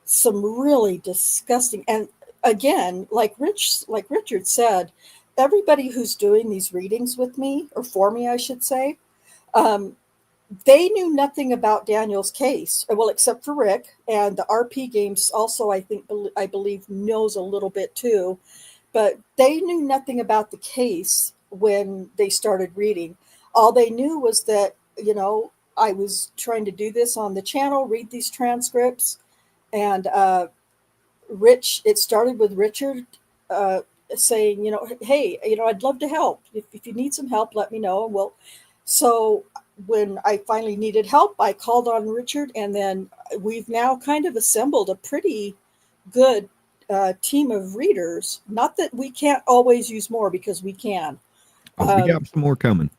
some really disgusting, and again, like Richard said, everybody who's doing these readings with me, or for me, I should say, they knew nothing about Daniel's case, well, except for Rick, and the RP Games also, I believe, knows a little bit too, but they knew nothing about the case when they started reading. All they knew was that, I was trying to do this on the channel, read these transcripts, and it started with Richard saying, hey, I'd love to help. If you need some help, let me know. Well, so when I finally needed help, I called on Richard, and then we've now kind of assembled a pretty good team of readers. Not that we can't always use more, because we can. Oh, we got some more coming.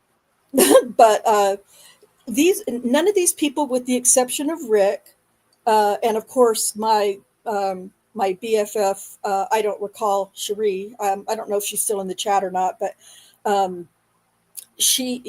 But none of these people, with the exception of Rick, and of course my BFF, I don't recall, Cherie. I don't know if she's still in the chat or not, but she,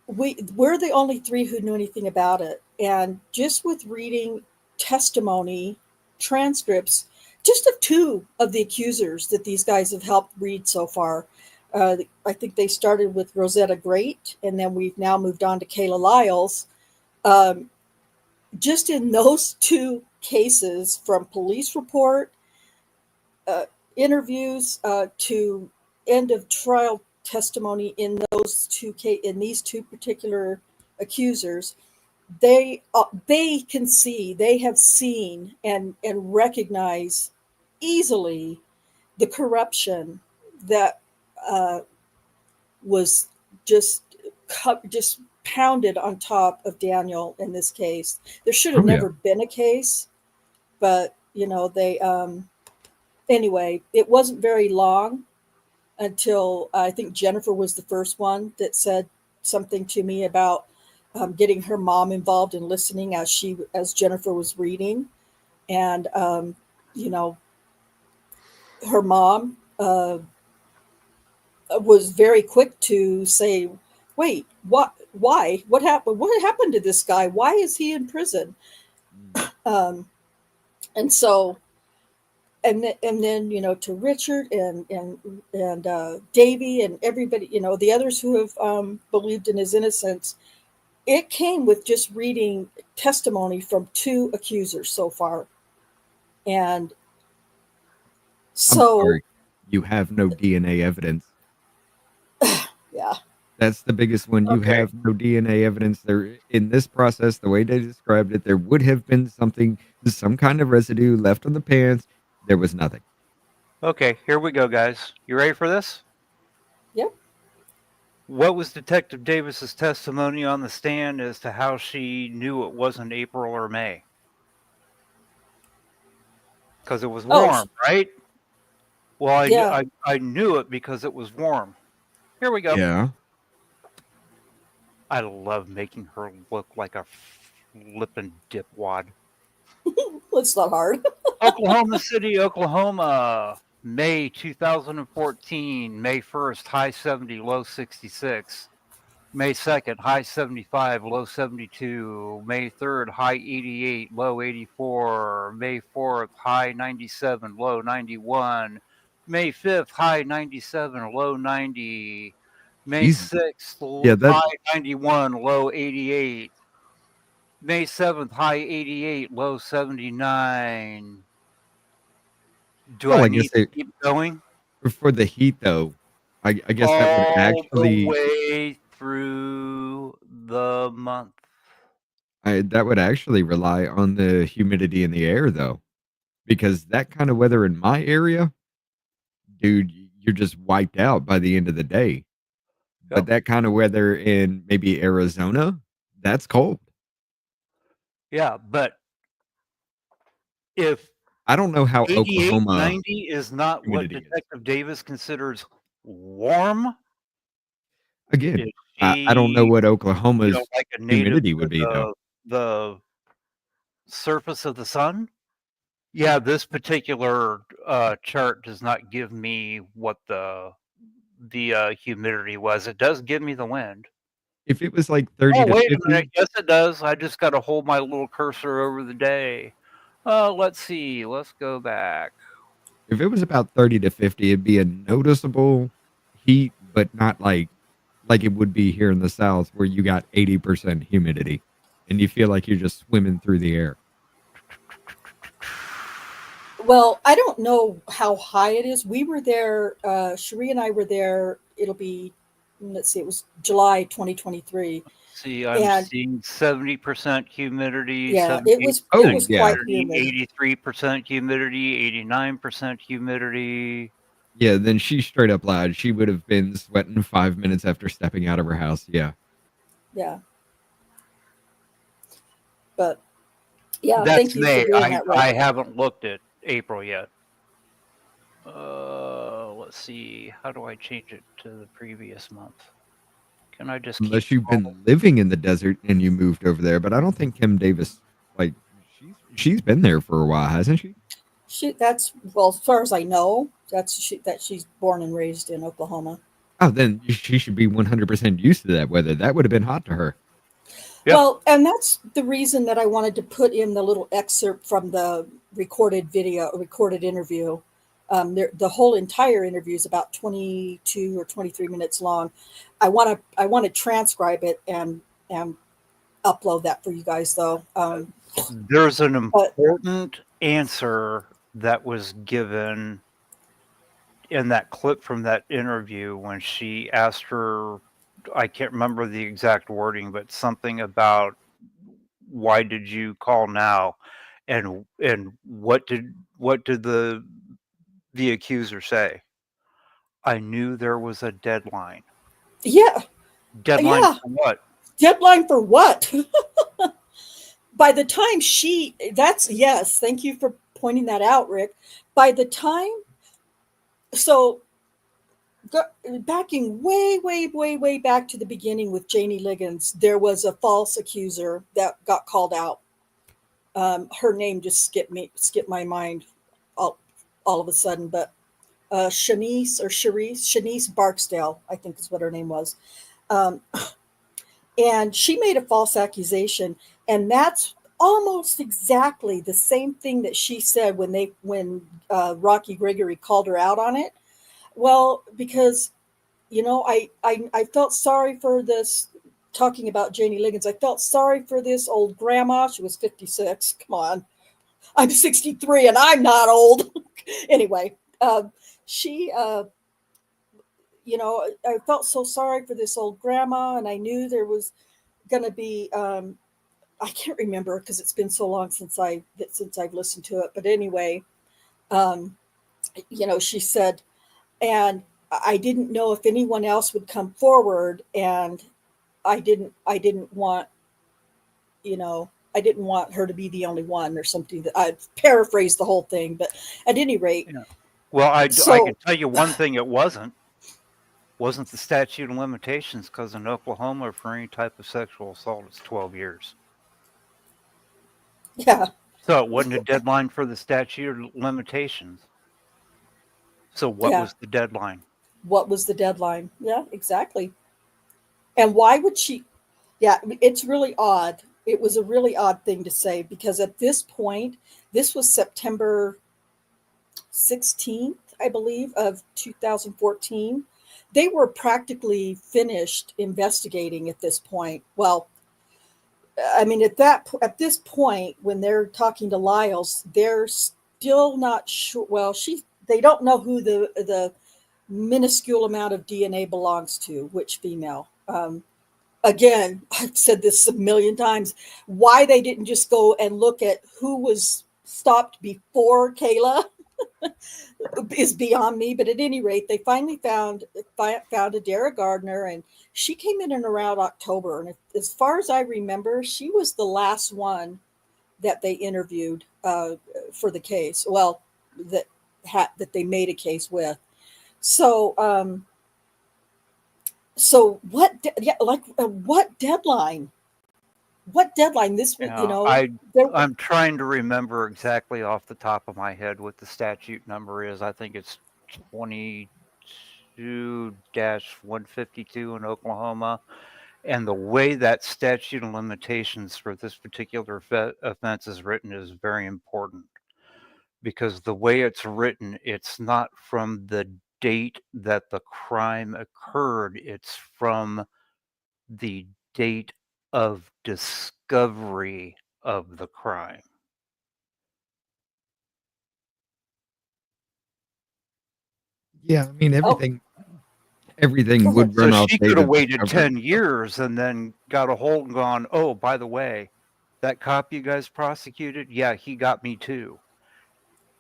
we're the only three who knew anything about it. And just with reading testimony transcripts just of two of the accusers that these guys have helped read so far. I think they started with Rosetta Great, and then we've now moved on to Kala Lyles. Just in those two cases, from police report, interviews, to end of trial testimony in these two particular accusers, they can see, they have seen and recognize easily the corruption that was just pounded on top of Daniel in this case. There should have never been a case, but they anyway, it wasn't very long until I think Jennifer was the first one that said something to me about getting her mom involved in listening as Jennifer was reading. And her mom was very quick to say, wait, what happened to this guy? Why is he in prison? And so, and then to Richard and Davy and everybody, the others who have believed in his innocence, it came with just reading testimony from two accusers so far. And so, I'm sorry, you have no DNA evidence. Yeah. That's the biggest one. You have no DNA evidence. There, in this process, the way they described it, there would have been some kind of residue left on the pants. There was nothing. Okay, here we go, guys. You ready for this? Yep. What was Detective Davis's testimony on the stand as to how she knew it wasn't April or May? Because it was warm, right? Well, I knew it because it was warm. Here we go. Yeah. I love making her look like a flippin' dipwad. It's not hard. Oklahoma City, Oklahoma, May 2014, May 1st, high 70, low 66. May 2nd, high 75, low 72. May 3rd, high 88, low 84. May 4th, high 97, low 91. May 5th, high 97, low 90. May 6th, high 91, low 88. May 7th, high 88, low 79. Do I need to keep going? For the heat, though, I guess that would actually... All the way through the month. That would actually rely on the humidity in the air, though. Because that kind of weather in my area, dude, you're just wiped out by the end of the day. Yep. But that kind of weather in maybe Arizona, that's cold. Yeah, but if I don't know how 88, Oklahoma 90 is not what Detective Davis considers warm. Again, I don't know what Oklahoma's like a humidity would be, though. The surface of the sun. Yeah, this particular chart does not give me what the humidity was. It does give me the wind. If it was like 30 to 50. Wait a minute. Yes, it does. I just got to hold my little cursor over the day. Let's see. Let's go back. If it was about 30 to 50, it'd be a noticeable heat, but not like it would be here in the South where you got 80% humidity and you feel like you're just swimming through the air. Well, I don't know how high it is. We were there, Cherie and I were there. It'll be, let's see, it was July 2023. See, I'm seeing 70% humidity. Yeah, it was quite humid. 83% humidity, 89% humidity. Yeah, then she straight up lied. She would have been sweating 5 minutes after stepping out of her house. Yeah. Yeah. But, yeah, that's thank you May. for doing that. Right. I haven't looked at April yet. Let's see. How do I change it to the previous month? Can I just unless you've been living in the desert and you moved over there? But I don't think Kim Davis, like, she's been there for a while, hasn't she? Well, as far as I know, she's born and raised in Oklahoma. Oh, then she should be 100% used to that weather. That would have been hot to her. Yeah. Well, and that's the reason that I wanted to put in the little excerpt from the recorded interview. The whole entire interview is about 22 or 23 minutes long. I want to transcribe it and upload that for you guys, though. There's an But important answer that was given in that clip from that interview when she asked her, I can't remember the exact wording, but something about why did you call now, and what did the accuser say? I knew there was a deadline. yeah, Deadline yeah, for what? deadline for what? By the time yes, thank you for pointing that out, Rick. By the time, so backing way back to the beginning with Janie Liggins, there was a false accuser that got called out. Her name just skipped my mind all of a sudden, but Shanice Barksdale, I think is what her name was. And she made a false accusation, and that's almost exactly the same thing that she said when Rocky Gregory called her out on it. Well, because I felt sorry for this. Talking about Janie Liggins, I felt sorry for this old grandma. She was 56. Come on, I'm 63 and I'm not old. Anyway, she I felt so sorry for this old grandma, and I knew there was going to be I can't remember because it's been so long since I've listened to it, but anyway, she said, and I didn't know if anyone else would come forward, and I didn't want I didn't want her to be the only one, or something. That I paraphrased the whole thing, but at any rate, well, I so can tell you one thing: it wasn't the statute of limitations, because in Oklahoma, for any type of sexual assault, it's 12 years. yeah. So it wasn't a deadline for the statute of limitations. So what was the deadline? What was the deadline? Yeah, exactly. And why would she? Yeah, it's really odd. It was a really odd thing to say, because at this point, this was September 16th, I believe, of 2014. They were practically finished investigating at this point. Well, I mean, at this point, when they're talking to Lyles, they're still not sure. Well, they don't know who the minuscule amount of DNA belongs to, which female. Again, I've said this a million times. Why they didn't just go and look at who was stopped before Kayla is beyond me. But at any rate, they finally found Adara Gardner, and she came in around October. And as far as I remember, she was the last one that they interviewed for the case. Well, that they made a case with. So, what? What deadline? What deadline? This, I'm trying to remember exactly off the top of my head what the statute number is. I think it's 22-152 in Oklahoma. And the way that statute of limitations for this particular offense is written is very important, because the way it's written, it's not from the date that the crime occurred. It's from the date of discovery of the crime. Yeah, I mean everything would So run off she date could have of waited discovery. 10 years and then got a hold and gone, oh, by the way, that cop you guys prosecuted, yeah, he got me too.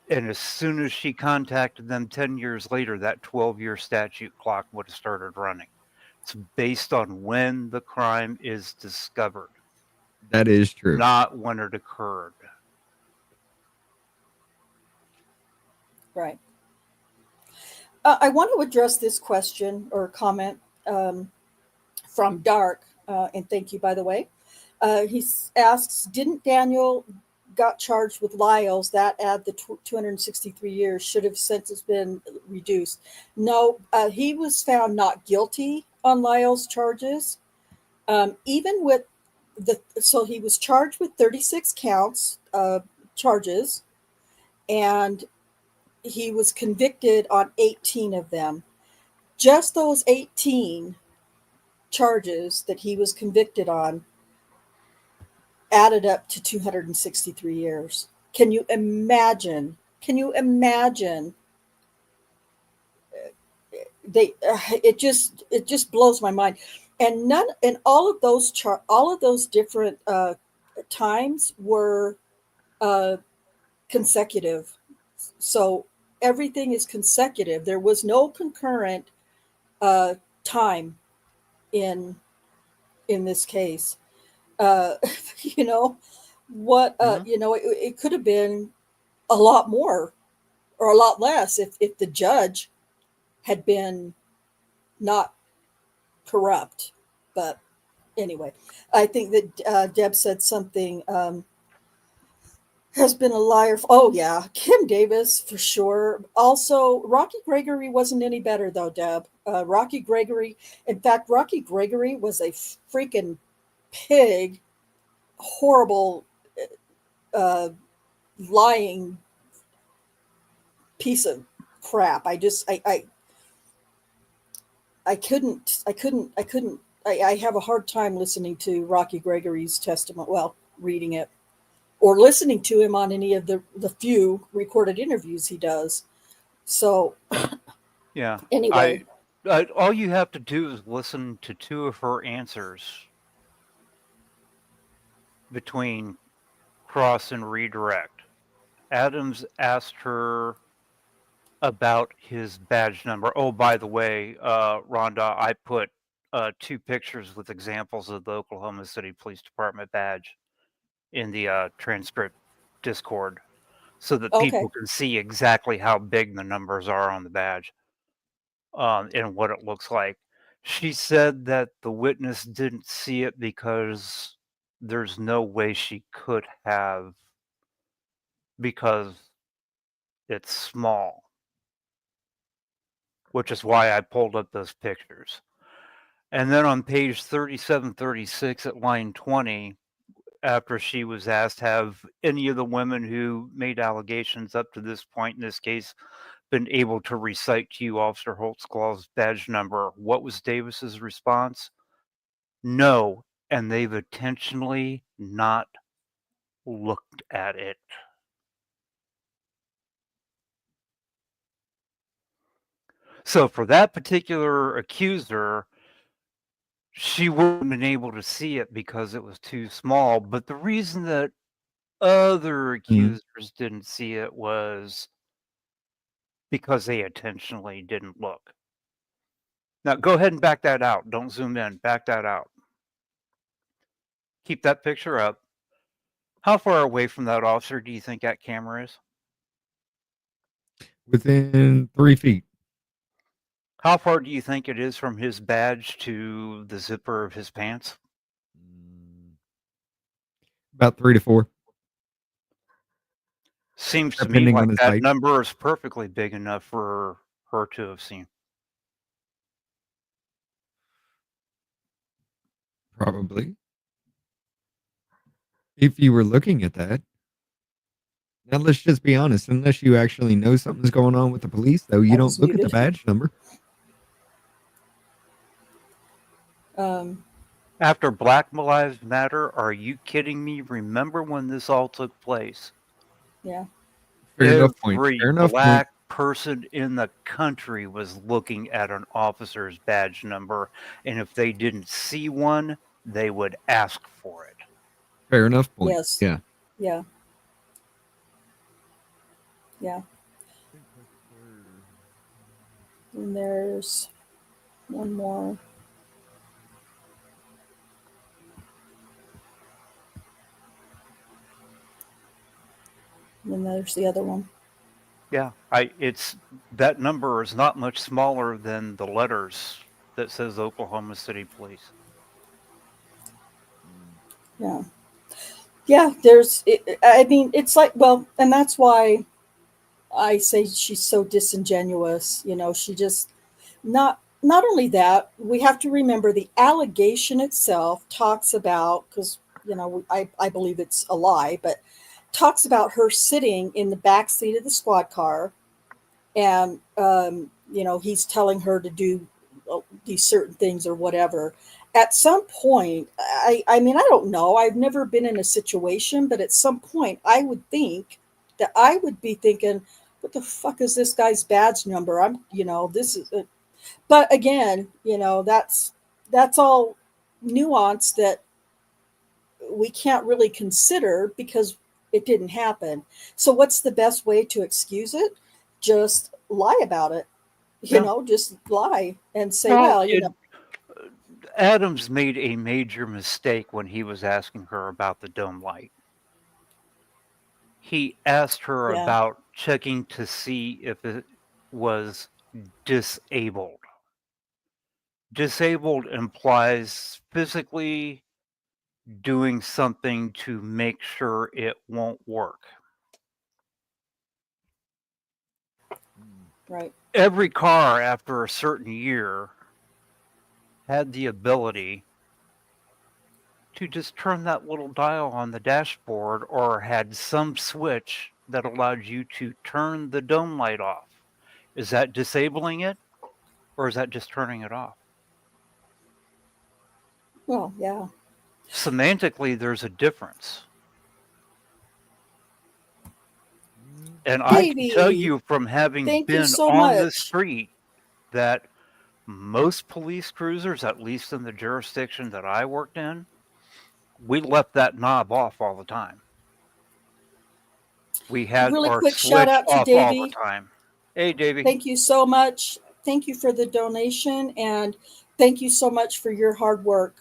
And as soon as she contacted them 10 years later, that 12-year statute clock would have started running. It's based on when the crime is discovered. That is true. Not when it occurred. Right. I want to address this question or comment from Dark, and thank you, by the way. He asks, didn't Daniel got charged with Lyles? That add the 263 years should have sentence been reduced. No, he was found not guilty on Lyles charges. Even with so he was charged with 36 counts charges, and he was convicted on 18 of them. Just those 18 charges that he was convicted on added up to 263 years. Can you imagine? It just blows my mind. And all of those different times were consecutive. So everything is consecutive. There was no concurrent time in this case. You know what? You know, it could have been a lot more or a lot less if the judge had been not corrupt. But anyway, I think that Deb said something. Has been a liar. Oh yeah, Kim Davis for sure. Also, Rocky Gregory wasn't any better though, Deb. Rocky Gregory, in fact, Rocky Gregory was a freaking pig, horrible, lying piece of crap. I couldn't. I have a hard time listening to Rocky Gregory's testimony. Well, reading it or listening to him on any of the few recorded interviews he does. So, yeah. Anyway, all you have to do is listen to two of her answers between cross and redirect. Adams asked her about his badge number. Oh, by the way, Rhonda, I put 2 pictures with examples of the Oklahoma City Police Department badge in the transcript Discord so that people can see exactly how big the numbers are on the badge and what it looks like. She said that the witness didn't see it because there's no way she could have, because it's small, which is why I pulled up those pictures. And then on page 3736 at line 20, after she was asked, have any of the women who made allegations up to this point in this case been able to recite to you Officer Holtzclaw's badge number? What was Davis's response? No, and they've intentionally not looked at it. So for that particular accuser, she wouldn't have been able to see it because it was too small. But the reason that other accusers didn't see it was because they intentionally didn't look. Now go ahead and back that out. Don't zoom in. Back that out. Keep that picture up. How far away from that officer do you think that camera is? Within 3 feet. How far do you think it is from his badge to the zipper of his pants? About 3 to 4. Seems to me Depending like on his that height. number is perfectly big enough for her to have seen. Probably. If you were looking at that. Now, let's just be honest. Unless you actually know something's going on with the police, though, you don't look at the badge number. After Black Lives Matter, are you kidding me? Remember when this all took place? Yeah. Fair enough point. Every Fair enough black point. person in the country was looking at an officer's badge number, and if they didn't see one, they would ask for it. Fair enough point. Yes. Yeah. Yeah. Yeah. And there's one more. And then there's the other one. Yeah, it's that number is not much smaller than the letters that says Oklahoma City Police. Yeah. Yeah, I mean, it's like, well, and that's why I say she's so disingenuous. You know, she just, not only that, we have to remember the allegation itself talks about, because I believe it's a lie, but talks about her sitting in the back seat of the squad car, and he's telling her to do these certain things or whatever. At some point, I mean, I don't know. I've never been in a situation, but at some point, I would think that I would be thinking, "What the fuck is this guy's badge number?" This is. But again, that's all nuance that we can't really consider because it didn't happen. So what's the best way to excuse it? Just lie about it. Just lie and say, Adams made a major mistake when he was asking her about the dome light. He asked her about checking to see if it was disabled. Disabled implies physically doing something to make sure it won't work. Right. Every car after a certain year had the ability to just turn that little dial on the dashboard or had some switch that allowed you to turn the dome light off. Is that disabling it or is that just turning it off? Well, yeah. Semantically, there's a difference. And I can tell you from having been on the street that most police cruisers, at least in the jurisdiction that I worked in, we left that knob off all the time. We had really our quick switch shout out to off Davey. all the time. Hey, Davey. Thank you so much. Thank you for the donation, and thank you so much for your hard work.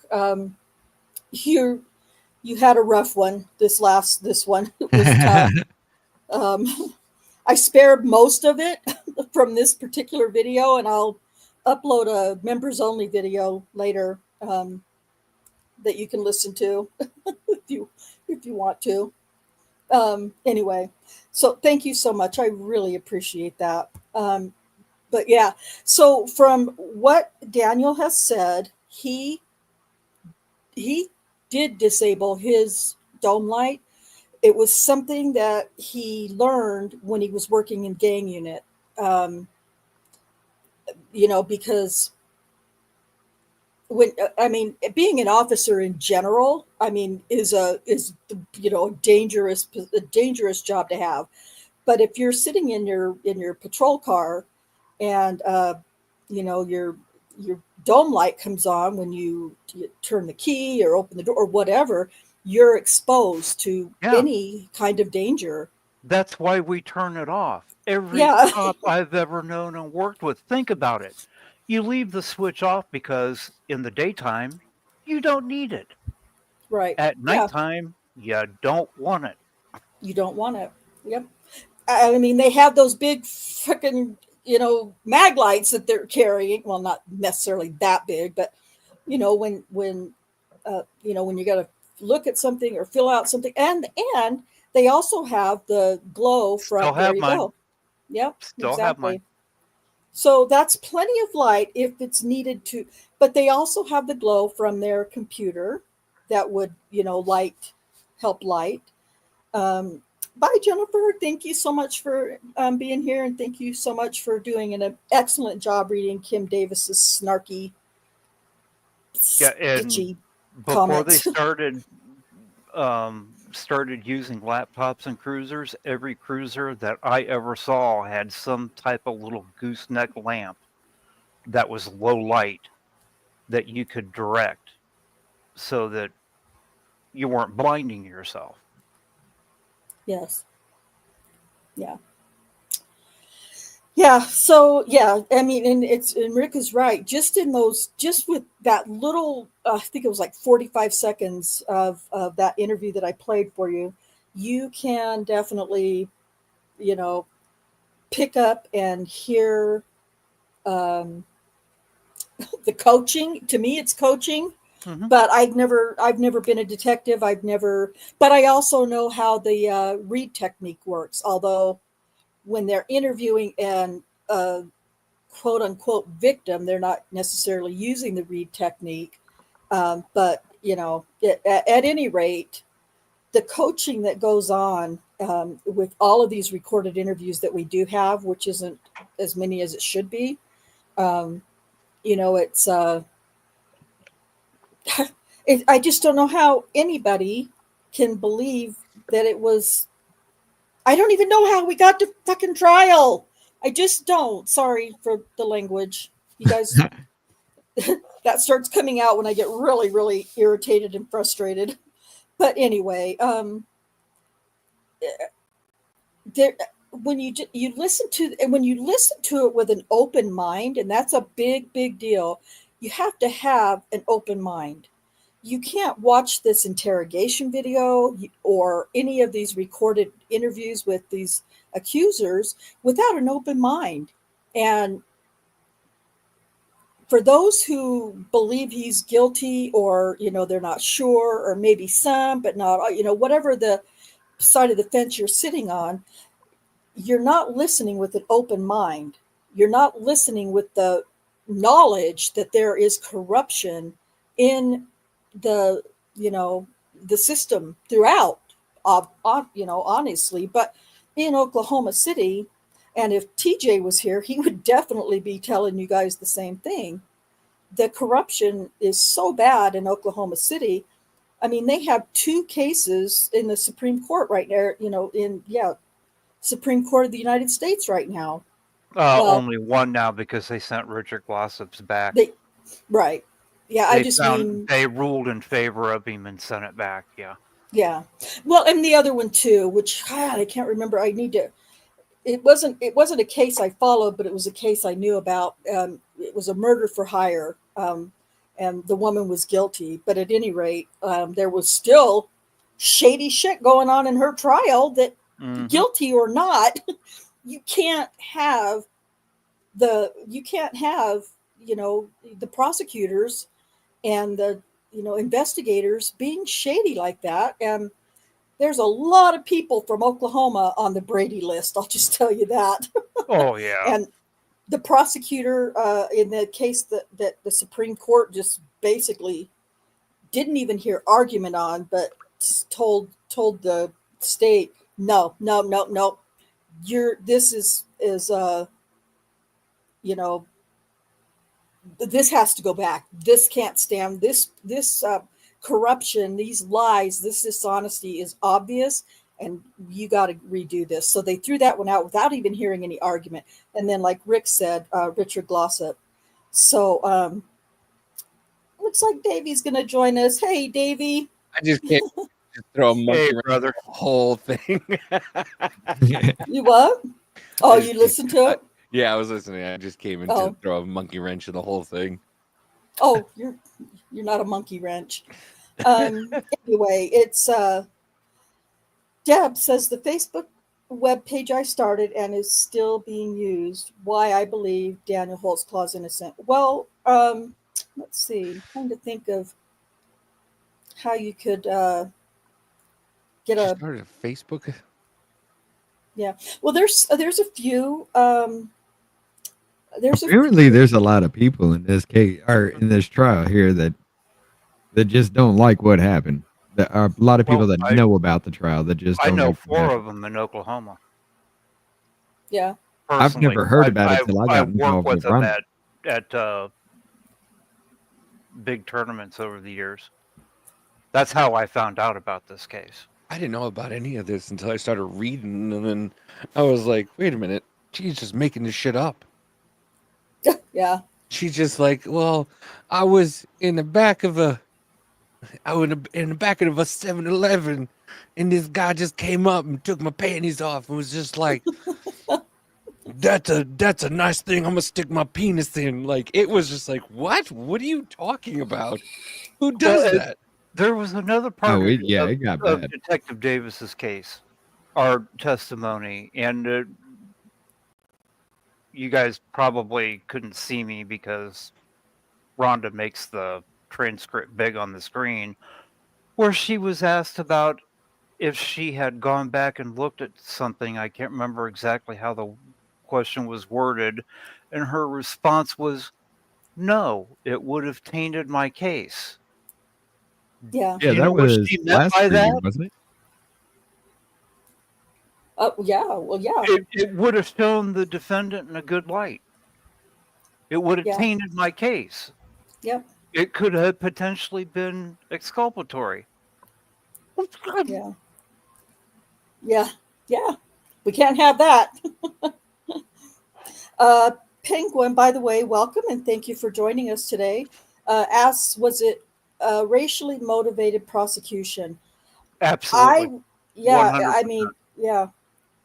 You had a rough one. This one was tough. I spared most of it from this particular video, and I'll upload a members only video later that you can listen to if you want to. Anyway, so thank you so much. I really appreciate that. But yeah, so from what Daniel has said, he did disable his dome light. It was something that he learned when he was working in gang unit. Because being an officer in general, is a dangerous job to have. But if you're sitting in your patrol car and your dome light comes on when you turn the key or open the door or whatever, you're exposed to any kind of danger. That's why we turn it off. Every cop I've ever known and worked with, think about it. You leave the switch off because in the daytime, you don't need it. Right. At nighttime, you don't want it. You don't want it. Yep. They have those big freaking, mag lights that they're carrying. Well, not necessarily that big, but when you got to look at something or fill out something, and they also have the glow from there you go. Yep. Still have mine. So that's plenty of light if it's needed to, but they also have the glow from their computer that would, help light. Bye, Jennifer. Thank you so much for being here, and thank you so much for doing an excellent job reading Kim Davis's snarky, sketchy comments. Before they started using laptops and cruisers, every cruiser that I ever saw had some type of little gooseneck lamp that was low light that you could direct so that you weren't blinding yourself. Yes. Yeah. Yeah. So and Rick is right. Just with that little, I think it was like 45 seconds of that interview that I played for you, you can definitely, pick up and hear the coaching. To me, it's coaching. Mm-hmm. But I've never been a detective. But I also know how the read technique works. Although when they're interviewing an quote unquote victim, they're not necessarily using the read technique. But at any rate, the coaching that goes on with all of these recorded interviews that we do have, which isn't as many as it should be, it's I just don't know how anybody can believe that it was. I don't even know how we got to fucking trial. I just don't. Sorry for the language. You guys, that starts coming out when I get really, really irritated and frustrated. But anyway, there when you listen to it with an open mind, and that's a big deal. You have to have an open mind. You can't watch this interrogation video or any of these recorded interviews with these accusers without an open mind. And for those who believe he's guilty, or they're not sure, or maybe some but not, whatever the side of the fence you're sitting on, you're not listening with an open mind. You're not listening with the knowledge that there is corruption in the system throughout, honestly. But in Oklahoma City, and if TJ was here, he would definitely be telling you guys the same thing. The corruption is so bad in Oklahoma City. I mean, they have 2 cases in the Supreme Court right there, Supreme Court of the United States right now. Only one now, because they sent Richard Glossop's back. Right. Yeah, they ruled in favor of him and sent it back. Yeah. Yeah. Well, and the other one too, which I can't remember. It wasn't a case I followed, but it was a case I knew about. It was a murder for hire, and the woman was guilty. But at any rate, there was still shady shit going on in her trial that, guilty or not, you can't have the prosecutors and the investigators being shady like that. And there's a lot of people from Oklahoma on the Brady list, I'll just tell you that. Oh yeah. And the prosecutor in the case that the Supreme Court just basically didn't even hear argument on, but told the state, no, this is this has to go back. This can't stand. This corruption, these lies, this dishonesty is obvious, and you got to redo this. So they threw that one out without even hearing any argument. And then, like Rick said, Richard Glossop. So looks like Davey's going to join us. Hey, Davey. I just can't just throw a monkey around brother. the whole thing. You what? Oh, you listened to it? Yeah, I was listening. I just came in to throw a monkey wrench in the whole thing. Oh, you're not a monkey wrench. Anyway, it's Deb says the Facebook web page I started and is still being used. Why I believe Daniel Holtzclaw is innocent. Well, let's see. I'm trying to think of how you could get a Facebook. Yeah. Well, there's a few. Apparently there's a lot of people in this case or in this trial here that just don't like what happened. There are a lot of people that know about the trial that just don't. I know 4 of them in Oklahoma. Yeah. Personally, I've never heard about it till I got involved with them at big tournaments over the years. That's how I found out about this case. I didn't know about any of this until I started reading, and then I was like, wait a minute, she's just making this shit up. Yeah. She's just like, well, I was in the back of a 7-Eleven, and this guy just came up and took my panties off and was just like, that's a nice thing. I'm gonna stick my penis in. Like, it was just like, what are you talking about? Who does that? There was another part it got of bad. Detective Davis's case, our testimony, and you guys probably couldn't see me because Rhonda makes the transcript big on the screen, where she was asked about if she had gone back and looked at something. I can't remember exactly how the question was worded, and her response was, no, it would have tainted my case. Yeah. Yeah, You that know what was she meant last by stream, that? wasn't it? Oh, yeah. Well, yeah. It would have shown the defendant in a good light. It would have Yeah. tainted my case. Yep. It could have potentially been exculpatory. Yeah. Yeah. Yeah. We can't have that. Penguin, by the way, welcome and thank you for joining us today. Asks, was it racially motivated prosecution? Absolutely. Yeah, 100%. I mean, yeah.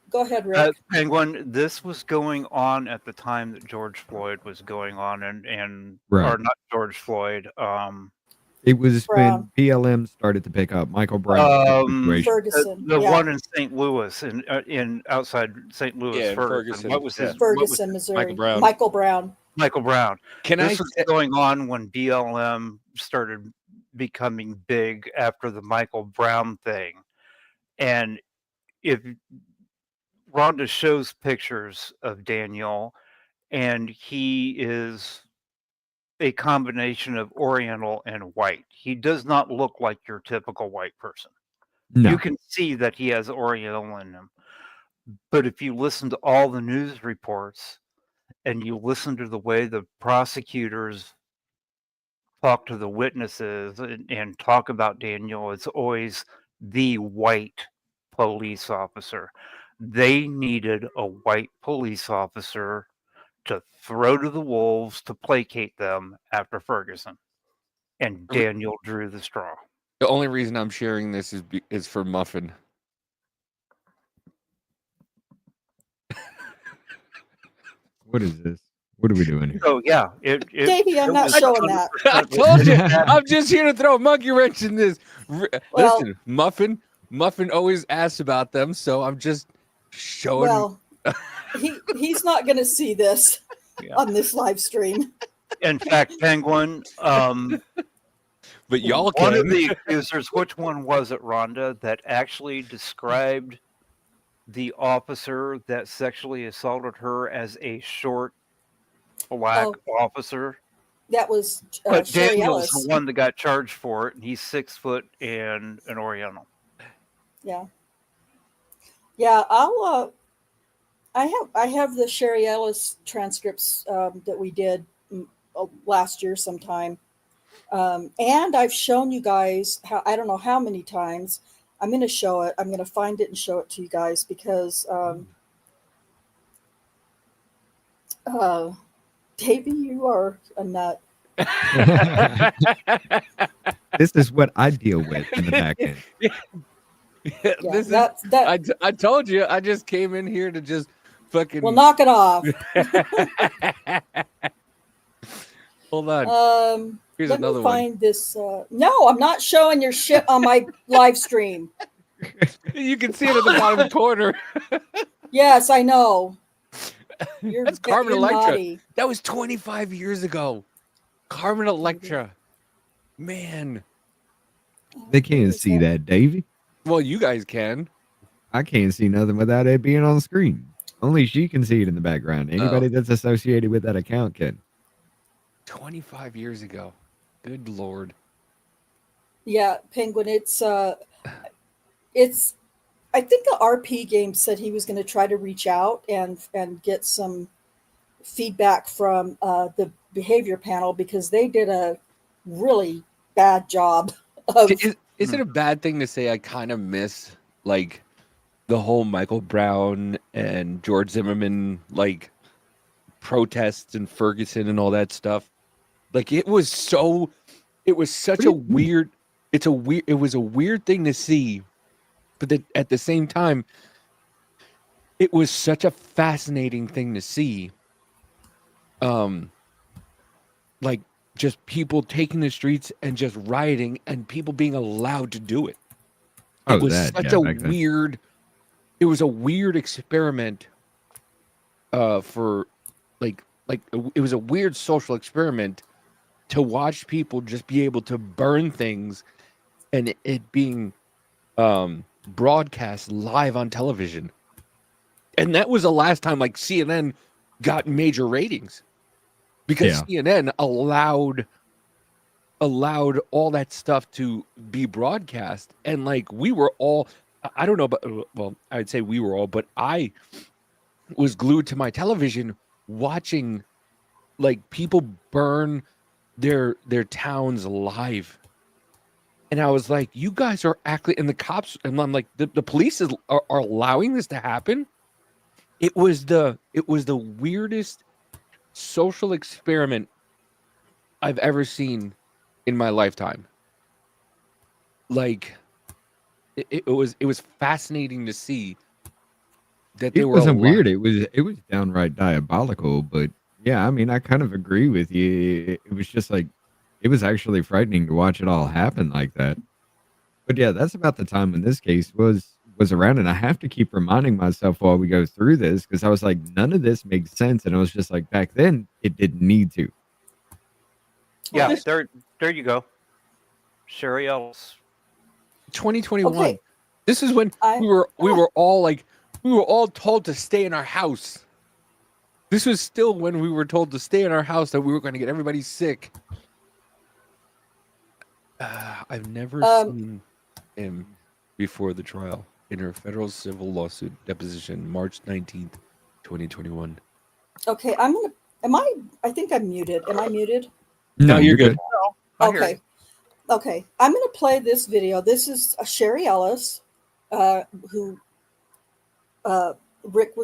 Go ahead, Rick. Penguin, this was going on at the time that George Floyd was going on, and Right. or not George Floyd. It was when Brown. BLM started to pick up Michael Brown situation. Ferguson. The yeah. one in St. Louis, in outside St. Louis, Yeah, in Ferguson. Ferguson. What was his? Yeah. Ferguson, Missouri. Michael Brown. Michael Brown. Can This I was going on when BLM started becoming big after the Michael Brown thing, and if Rhonda shows pictures of Daniel, and he is a combination of Oriental and white. He does not look like your typical white person. No. You can see that he has Oriental in him. But if you listen to all the news reports and you listen to the way the prosecutors talk to the witnesses and talk about Daniel, it's always the white police officer. They needed a white police officer to throw to the wolves to placate them after Ferguson. And Daniel drew the straw. The only reason I'm sharing this is for Muffin. What is this? What are we doing here? So yeah, Davey, I'm not was showing that. 100% I told you, I'm just here to throw a monkey wrench in this. Well- Listen, Muffin always asks about them, so I'm just showing. Well, he's not going to see this Yeah. on this live stream. In fact, Penguin, but y'all one of can. the accusers, which one was it, Rhonda, that actually described the officer that sexually assaulted her as a short black officer? That was But Sherry Daniel's Ellis. the one that got charged for it, and he's 6 foot and an Oriental. Yeah. Yeah, I have the Sherry Ellis transcripts that we did last year sometime. And I've shown you guys how, I don't know how many times. I'm going to show it. I'm going to find it and show it to you guys because Davey, you are a nut. This is what I deal with in the back end. Yeah, I told you, I just came in here to just fucking. Well, knock it off. Hold on. Here's Let another me one. find this. No, I'm not showing your shit on my live stream. You can see it in the bottom corner. Yes, I know. That's Carmen you're Electra. naughty. That was 25 years ago. Carmen Electra. Man. They can't see that, Davey. Well, you guys can. I can't see nothing without it being on screen. Only she can see it in the background. Anybody that's associated with that account can. 25 years ago. Good Lord. Yeah, Penguin. It's. I think the RP game said he was going to try to reach out and get some feedback from the behavior panel because they did a really bad job of. Is it a bad thing to say I kind of miss like the whole Michael Brown and George Zimmerman like protests in Ferguson and all that stuff? Like it was such a weird, it was a weird thing to see, but at the same time, it was such a fascinating thing to see. Like just people taking the streets and just rioting and people being allowed to do it. It was such a weird, it was a weird experiment for like it was a weird social experiment to watch people just be able to burn things and it being broadcast live on television. And that was the last time like CNN got major ratings because CNN allowed allowed all that stuff to be broadcast, and like we were all, I don't know, but well, I'd say we were all, but I was glued to my television watching like people burn their towns alive. And I was like, you guys are actually, and the cops, and I'm like, the police are allowing this to happen. It was the weirdest social experiment I've ever seen in my lifetime. Like, it was fascinating to see that they It were wasn't alive. weird. It was downright diabolical. But yeah, I mean, I kind of agree with you. It was just like, it was actually frightening to watch it all happen like that. But yeah, that's about the time when this case was around, and I have to keep reminding myself while we go through this because I was like, none of this makes sense, and I was just like, back then it didn't need to. Yeah, there you go. Sherry Ellis. 2021. Okay. This is when we were all told to stay in our house. This was still when we were told to stay in our house, that we were going to get everybody sick. I've never seen him before the trial in her federal civil lawsuit deposition, March 19th, 2021. Okay, I think I'm muted. Am I muted? No, you're good. I hear Okay. Okay. I'm going to play this video. This is Sherry Ellis, who Rick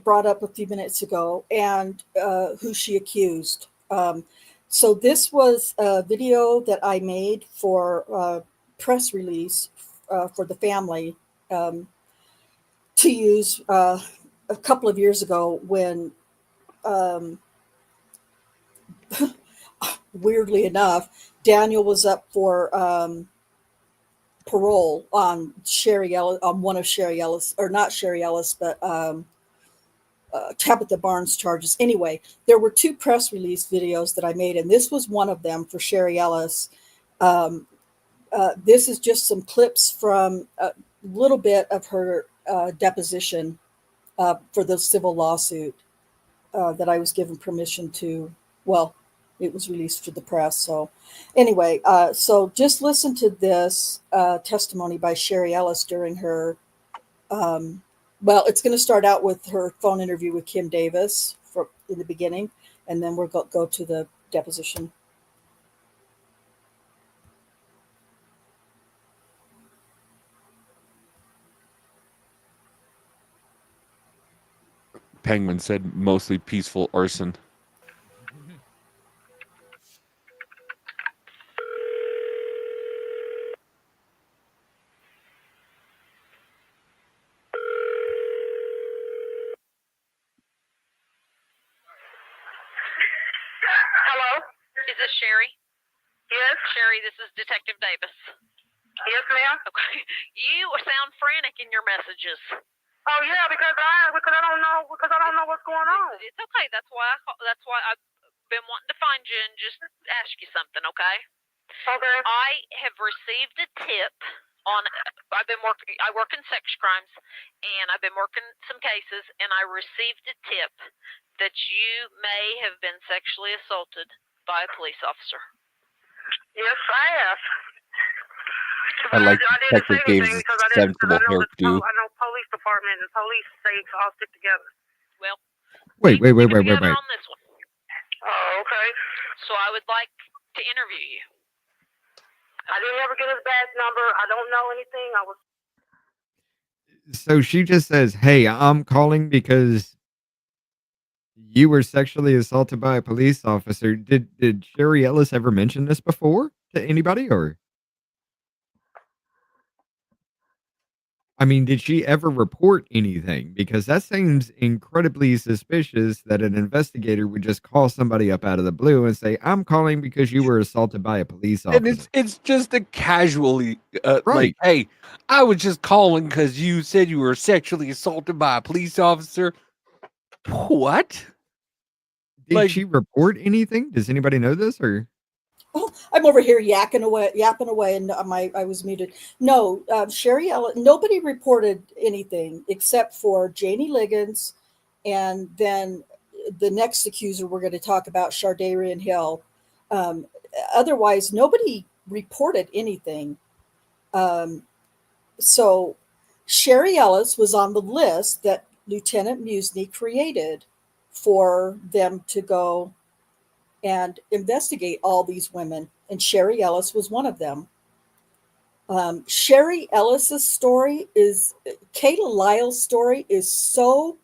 brought up a few minutes ago, and who she accused. So this was a video that I made for press release for the family to use a couple of years ago when, weirdly enough, Daniel was up for parole on Sherry Ellis, on one of Sherry Ellis, or not Sherry Ellis, but Tabitha Barnes charges. Anyway, there were two press release videos that I made, and this was one of them for Sherry Ellis. This is just some clips from a little bit of her deposition for the civil lawsuit that I was given permission to. Well, it was released to the press. So anyway, so just listen to this testimony by Sherry Ellis during her, well, it's going to start out with her phone interview with Kim Davis in the beginning, and then we'll go to the deposition. Penguin said mostly peaceful arson. Hello? Is this Sherry? Yes. Sherry, this is Detective Davis. Yes, ma'am. Okay. You sound frantic in your messages. Oh yeah, because I don't know what's going on. It's okay. That's why I've been wanting to find you and just ask you something, okay? Okay. I have received a tip on. I work in sex crimes, and I've been working some cases, and I received a tip that you may have been sexually assaulted by a police officer. Yes, I have. I like Detective Davis' sensible hairdo. I know police department and police say all stick together. Well, Wait. together on this one. Oh, okay. So I would like to interview you. I didn't ever get his badge number. I don't know anything. So she just says, "Hey, I'm calling because you were sexually assaulted by a police officer." Did Sherry Ellis ever mention this before to anybody, or? I mean, did she ever report anything? Because that seems incredibly suspicious that an investigator would just call somebody up out of the blue and say, "I'm calling because you were assaulted by a police officer." And it's just a casually, Right. like, hey, I was just calling because you said you were sexually assaulted by a police officer. What? Did she report anything? Does anybody know this, or? Oh, I'm over here yapping away, and I was muted. No, Sherry Ellis, nobody reported anything except for Janie Liggins, and then the next accuser we're going to talk about, Shardarian Hill. otherwise, nobody reported anything. So Sherry Ellis was on the list that Lieutenant Musney created for them to go and investigate all these women, and Sherry Ellis was one of them. Sherry Ellis's story is Kala Lyles' story is so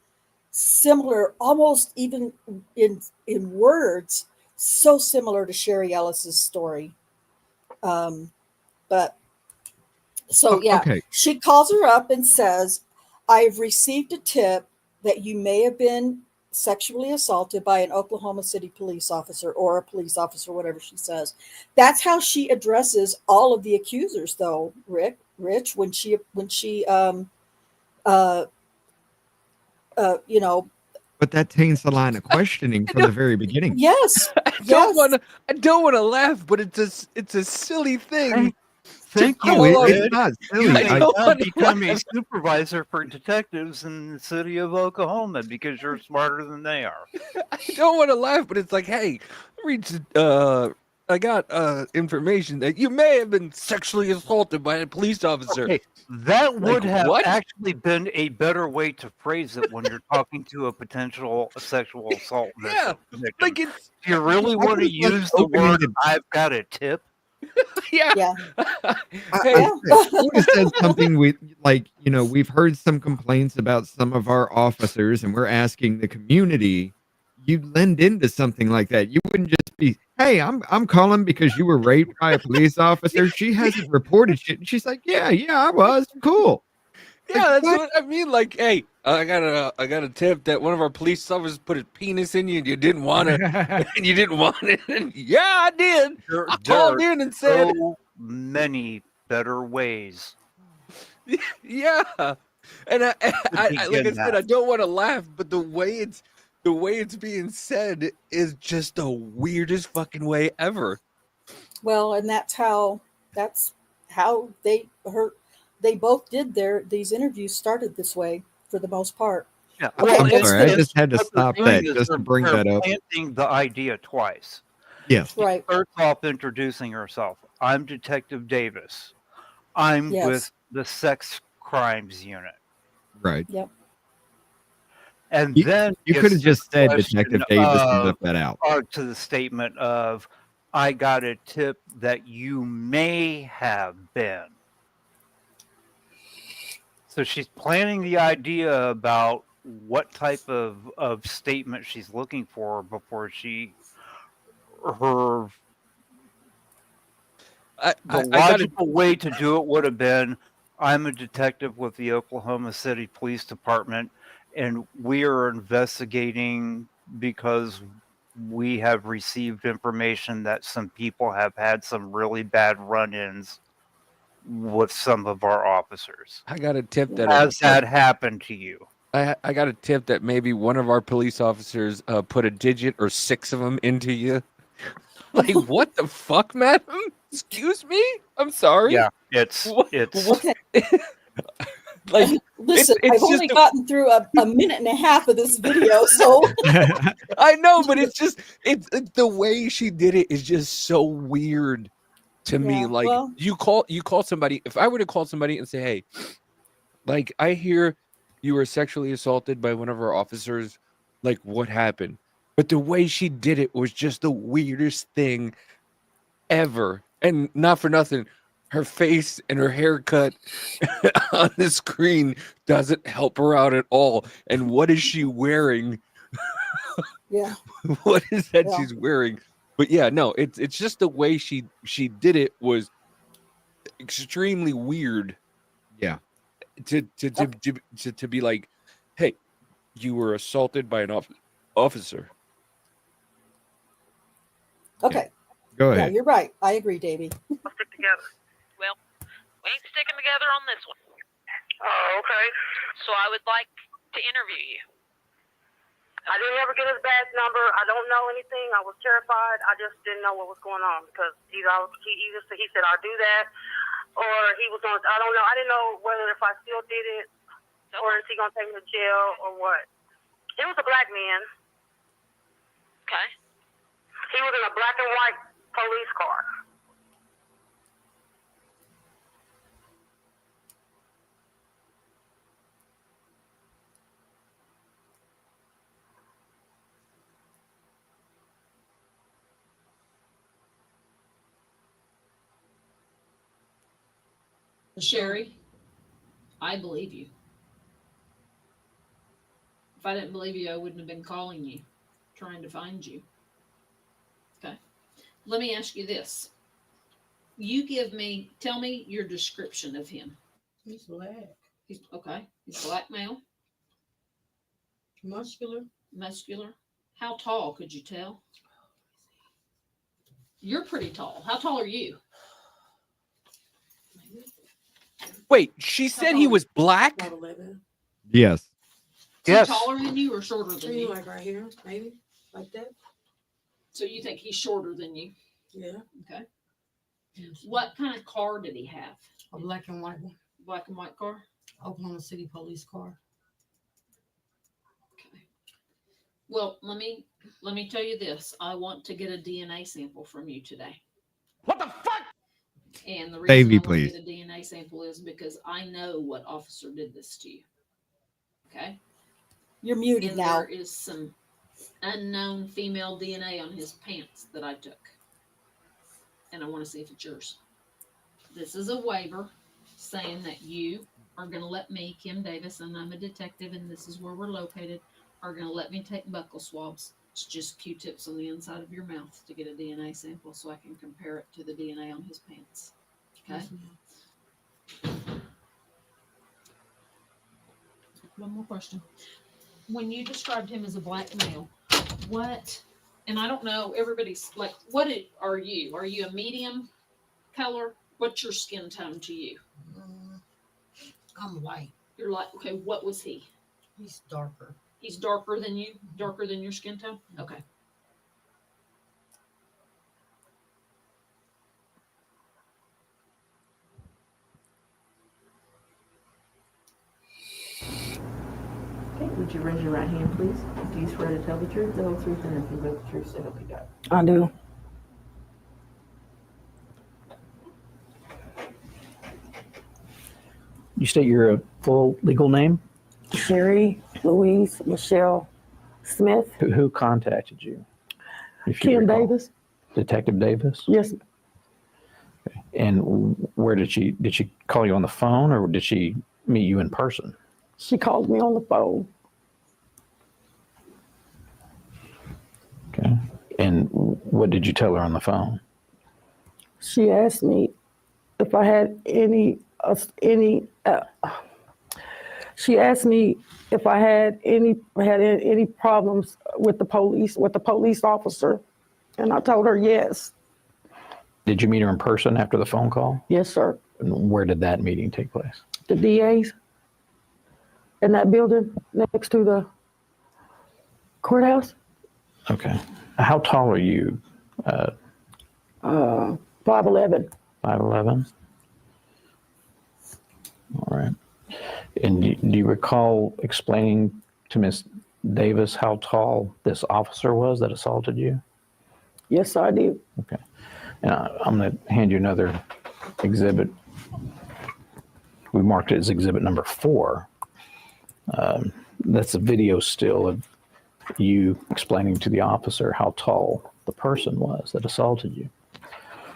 similar, almost even in words, so similar to Sherry Ellis's story. But so yeah, Okay. she calls her up and says, "I've received a tip that you may have been sexually assaulted by an Oklahoma City police officer or a police officer," whatever she says. That's how she addresses all of the accusers, though, Rich, when she you know, But that taints the line of questioning from the very beginning. yes, I don't want to laugh, but it's a silly thing. Thank to you. call up- It's not You silly. may I don't now wanna become a laugh. supervisor for detectives in the city of Oklahoma because you're smarter than they are. I don't want to laugh, but it's like, hey, I got information that you may have been sexually assaulted by a police officer. Okay, that would Like, have what? actually been a better way to phrase it when you're talking to a potential sexual assault Yeah, victim. like it's Do you really I want to just like use the word open-ended. "I've got a tip"? yeah. yeah, Hey, yeah. I would have said something with, like, we've heard some complaints about some of our officers, and we're asking the community. You lend into something like that. You wouldn't just be, "Hey, I'm calling because you were raped by a police officer. She hasn't reported shit." And she's like, "Yeah, I was. Cool." yeah, Like, that's what? what I mean. Like, hey, I got a tip that one of our police officers put his penis in you, and you didn't want to, and you didn't want it. And yeah, I did. There, I there called are in and said, so many better ways yeah. And to like I begin said, that. I don't want to laugh, but the way it's being said is just the weirdest fucking way ever. Well, and that's how they both did these interviews started this way for the most part. Yeah. Okay, I'm let's sorry. I finish. just had to what they're stop doing that is just to they're- bring they're that up. planting the idea twice. Yes. Right. Starts off introducing herself. I'm Detective Davis. I'm Yes. with the Sex Crimes Unit. Right. Yep. And You- then You gets could have to the just said question Detective Davis and of- left that out. or to the statement of, I got a tip that you may have been. So she's planning the idea about what type of statement she's looking for before her I the got logical way to do it would have been, I'm a detective with the Oklahoma City Police Department, and we are investigating because we have received information that some people have had some really bad run-ins with some of our officers. I got a tip that Has that happened to you? I got a tip that maybe one of our police officers put a digit or 6 of them into you. Like, what the fuck, madam? Excuse me? I'm sorry. Yeah, it's Okay. Like, Listen, it's I've only just a- gotten through a minute and a half of this video, so I know, but it's the way she did it is just so weird to me. Yeah, Like, well- you call somebody. If I were to call somebody and say, "Hey, like, I hear you were sexually assaulted by one of our officers. Like, what happened?" But the way she did it was just the weirdest thing ever. And not for nothing, her face and her haircut on the screen doesn't help her out at all. And what is she wearing? yeah. What is that Yeah. she's wearing? But yeah, no, it's just the way she did it was extremely weird. Yeah. To be like, hey, you were assaulted by an officer. Okay. Go Yeah, ahead. you're right. I agree, Davey. Let's stick together. Well, we ain't sticking together on this one. Oh, okay. So I would like to interview you. I didn't ever get his badge number. I don't know anything. I was terrified. I just didn't know what was going on because he said I'll do that, or he was going. I don't know. I didn't know whether if I still did it, or is he going to take me to jail or what. He was a black man. Okay. He was in a black and white police car. Sherry, I believe you. If I didn't believe you, I wouldn't have been calling you, trying to find you. Okay. Let me ask you this. Tell me your description of him. He's black. He's black male. Muscular. How tall could you tell? You're pretty tall. How tall are you? Wait, she said he was black? About 11. Yes. Is he Yes. taller than you or shorter than Maybe you? like right here, maybe like that. So you think he's shorter than you? Yeah. Okay. What kind of car did he have? A black and white one. Black and white car? Oklahoma City police car. Okay. Well, let me tell you this. I want to get a DNA sample from you today. What the fuck? And the reason Davey, I want please. to get a DNA sample is because I know what officer did this to you. Okay? You're muted And now. there is some unknown female DNA on his pants that I took. And I want to see if it's yours. This is a waiver saying that you are going to let me, Kim Davis, and I'm a detective, and this is where we're located, are going to let me take buccal swabs. It's just Q-tips on the inside of your mouth to get a DNA sample so I can compare it to the DNA on his pants. Okay? Yes, ma'am. One more question. When you described him as a black male, what, and I don't know, everybody's like, are you? Are you a medium color? What's your skin tone to you? I'm white. You're like, okay, what was he? He's darker. He's darker than you? Darker than your skin tone? Okay. Okay, would you raise your right hand, please? Do you swear to tell the truth, the whole truth, and nothing but the truth, so help you God? I do. You state your full legal name? Sherry Louise Michelle Smith. Who contacted you? If you Kim recall. Davis. Detective Davis? Yes. And where did she call you on the phone, or did she meet you in person? She called me on the phone. Okay. And what did you tell her on the phone? She asked me if I had she asked me if I had any problems with the police officer, and I told her yes. Did you meet her in person after the phone call? Yes, sir. And where did that meeting take place? The DA's in that building next to the courthouse. Okay. How tall are you? 5'11". 5'11"? All right. And do you recall explaining to Miss Davis how tall this officer was that assaulted you? Yes, I do. Okay. And I'm going to hand you another exhibit. We marked it as exhibit number 4. That's a video still of you explaining to the officer how tall the person was that assaulted you.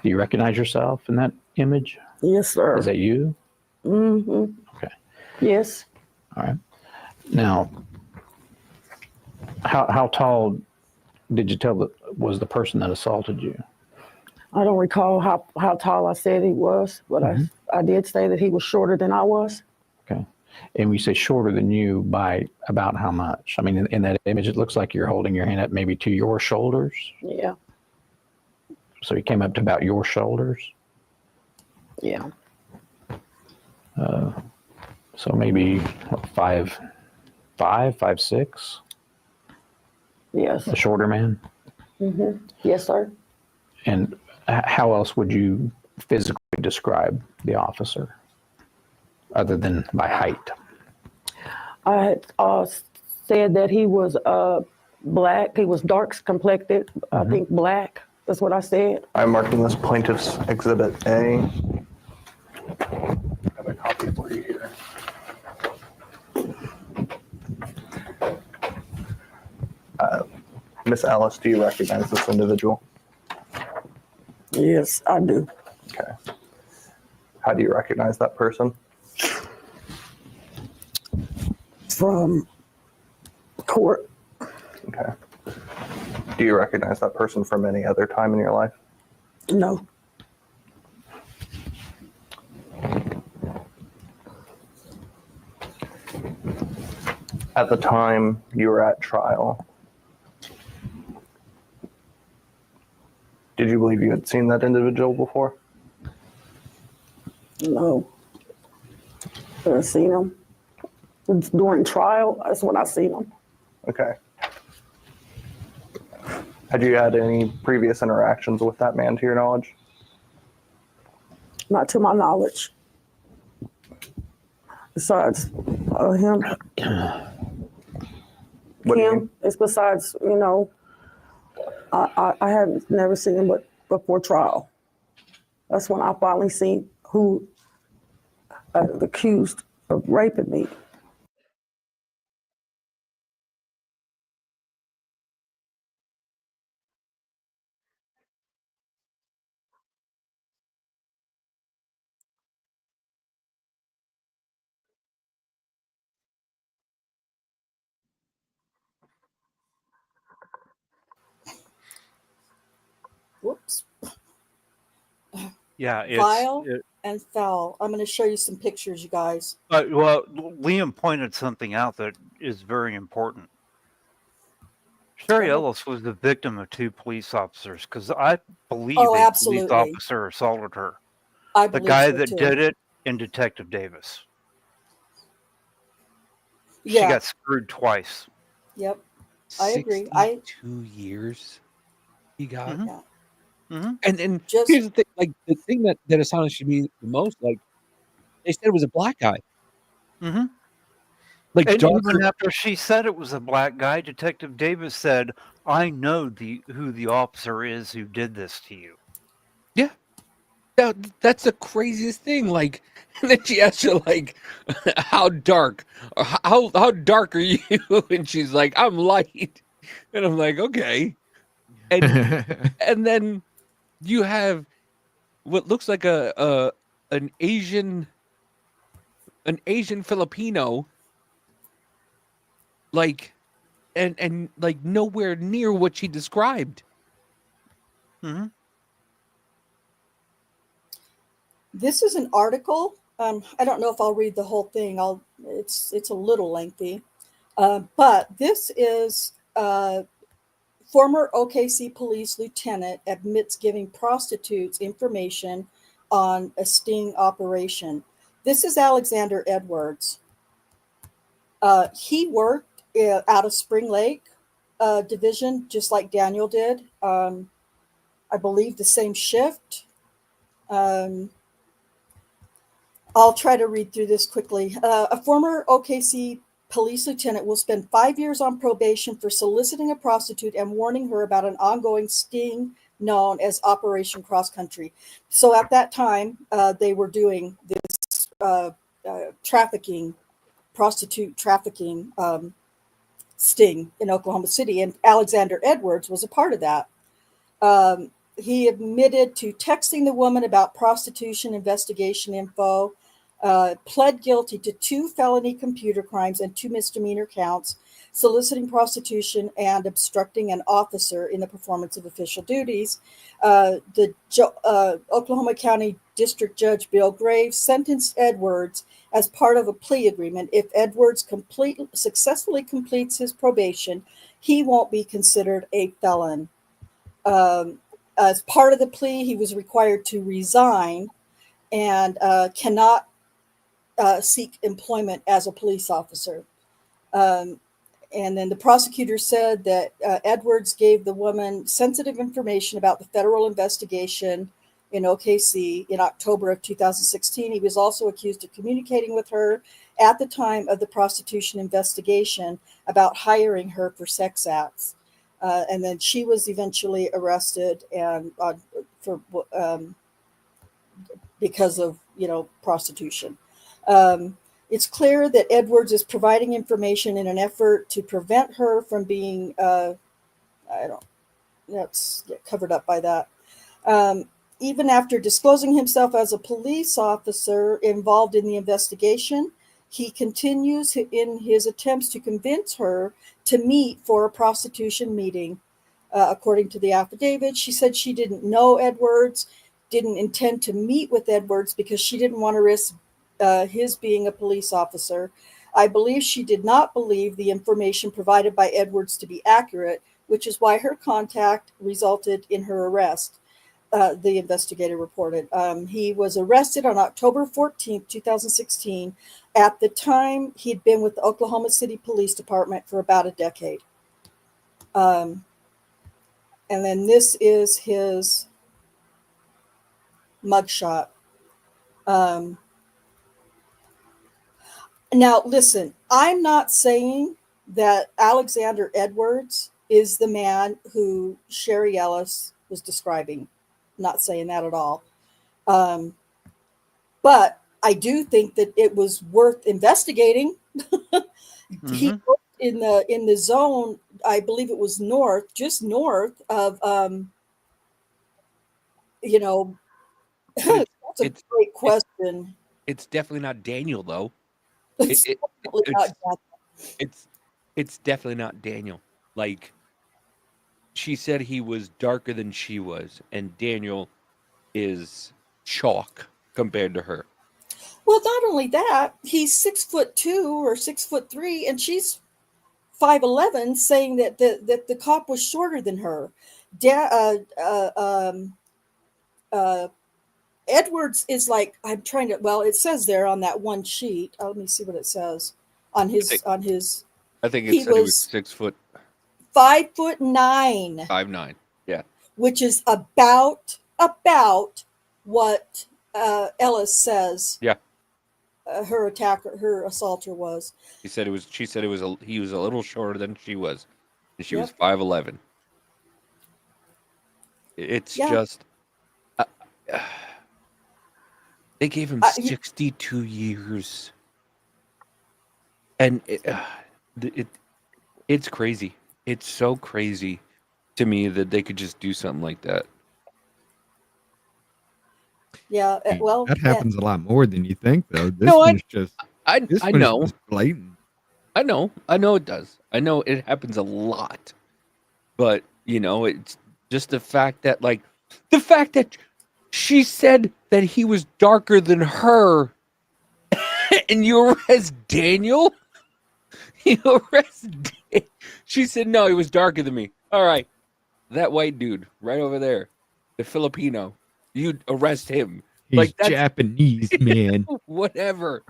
Do you recognize yourself in that image? Yes, sir. Is that you? Mm-hmm. Okay. Yes. All right. Now, how tall did you tell was the person that assaulted you? I don't recall how tall I said he was, but I did say that he was shorter than I was. Okay. And we say shorter than you by about how much? I mean, in that image, it looks like you're holding your hand up maybe to your shoulders. Yeah. So he came up to about your shoulders. Yeah. So maybe what, 5'5", 5'6"? Yes. A shorter man. Mm-hmm. Yes, sir. And how else would you physically describe the officer other than by height? I had said that he was black. He was dark complected. I think black. That's what I said. I'm marking this plaintiff's exhibit A. I have a copy for you here. Miss Alice, do you recognize this individual? Yes, I do. Okay. How do you recognize that person? From court. Okay. Do you recognize that person from any other time in your life? No. At the time you were at trial, did you believe you had seen that individual before? No. I've seen him. During trial, that's when I seen him. Okay. Had you had any previous interactions with that man to your knowledge? Not to my knowledge. Besides him. What do you mean? It's besides, you know, I had never seen him but before trial. That's when I finally seen who accused of raping me. Whoops. Yeah, Vile and foul. I'm going to show you some pictures, you guys. Well, Liam pointed something out that is very important. Sherry Ellis was the victim of 2 police officers because I believe a absolutely. police officer assaulted her. I The believe guy so, that too. did it and Detective Davis. She Yeah. got screwed twice. Yep. I agree. 2 years he got. Mhm. Yeah. Mhm. And Just here's the thing, like the thing that astonished me the most, like they said it was a black guy. Mhm. Like And darker, even after she said it was a black guy, Detective Davis said, "I know who the officer is who did this to you." yeah. That's the craziest thing. Like, and then she asked her, like, how dark? Or how dark are you? And she's like, I'm light. And I'm like, okay. And then you have what looks like an Asian Filipino, like, and like nowhere near what she described. Mm-hmm. This is an article. I don't know if I'll read the whole thing. It's a little lengthy, but this is former OKC police lieutenant admits giving prostitutes information on a sting operation. This is Alexander Edwards. He worked out of Spring Lake division, just like Daniel did. I believe the same shift. I'll try to read through this quickly. A former OKC police lieutenant will spend 5 years on probation for soliciting a prostitute and warning her about an ongoing sting known as Operation Cross Country. So at that time, they were doing this prostitute trafficking sting in Oklahoma City, and Alexander Edwards was a part of that. He admitted to texting the woman about prostitution investigation info, pled guilty to 2 felony computer crimes and 2 misdemeanor counts, soliciting prostitution and obstructing an officer in the performance of official duties. The Oklahoma County District Judge Bill Graves sentenced Edwards as part of a plea agreement. If Edwards successfully completes his probation, he won't be considered a felon. As part of the plea, he was required to resign and cannot seek employment as a police officer. And then the prosecutor said that Edwards gave the woman sensitive information about the federal investigation in OKC in October of 2016. He was also accused of communicating with her at the time of the prostitution investigation about hiring her for sex acts. And then she was eventually arrested and for because of prostitution. It's clear that Edwards is providing information in an effort to prevent her from being that's covered up by that. Even after disclosing himself as a police officer involved in the investigation, he continues in his attempts to convince her to meet for a prostitution meeting. According to the affidavit, she said she didn't know Edwards, didn't intend to meet with Edwards because she didn't want to risk his being a police officer. I believe she did not believe the information provided by Edwards to be accurate, which is why her contact resulted in her arrest, the investigator reported. He was arrested on October 14th, 2016. At the time, he'd been with the Oklahoma City Police Department for about a decade. And then this is his mugshot. Now, listen, I'm not saying that Alexander Edwards is the man who Sherry Ellis was describing. I'm not saying that at all. But I do think that it was worth investigating. He worked in the zone, I believe it was just north of, that's a great question. It's definitely not Daniel, though. It's definitely not Daniel. Like, she said he was darker than she was, and Daniel is chalk compared to her. Well, not only that, he's 6'2" or 6'3", and she's 5'11", saying that the cop was shorter than her. Edwards is like, it says there on that one sheet. Let me see what it says on his. I think it said he was 6 foot. 5'9". 5'9". Yeah. Which is about what Ellis says. Yeah. Her assaulter was. She said he was a little shorter than she was, and she was 5'11". It's just. They gave him 62 years, and it's crazy. It's so crazy to me that they could just do something like that. Yeah, well, that happens a lot more than you think, though. I know. Just blatant. I know it does. I know it happens a lot, but it's just the fact that she said that he was darker than her, and you arrest Daniel? She said, no, he was darker than me. All right. That white dude right over there, the Filipino, you arrest him. He's Japanese, man. Whatever.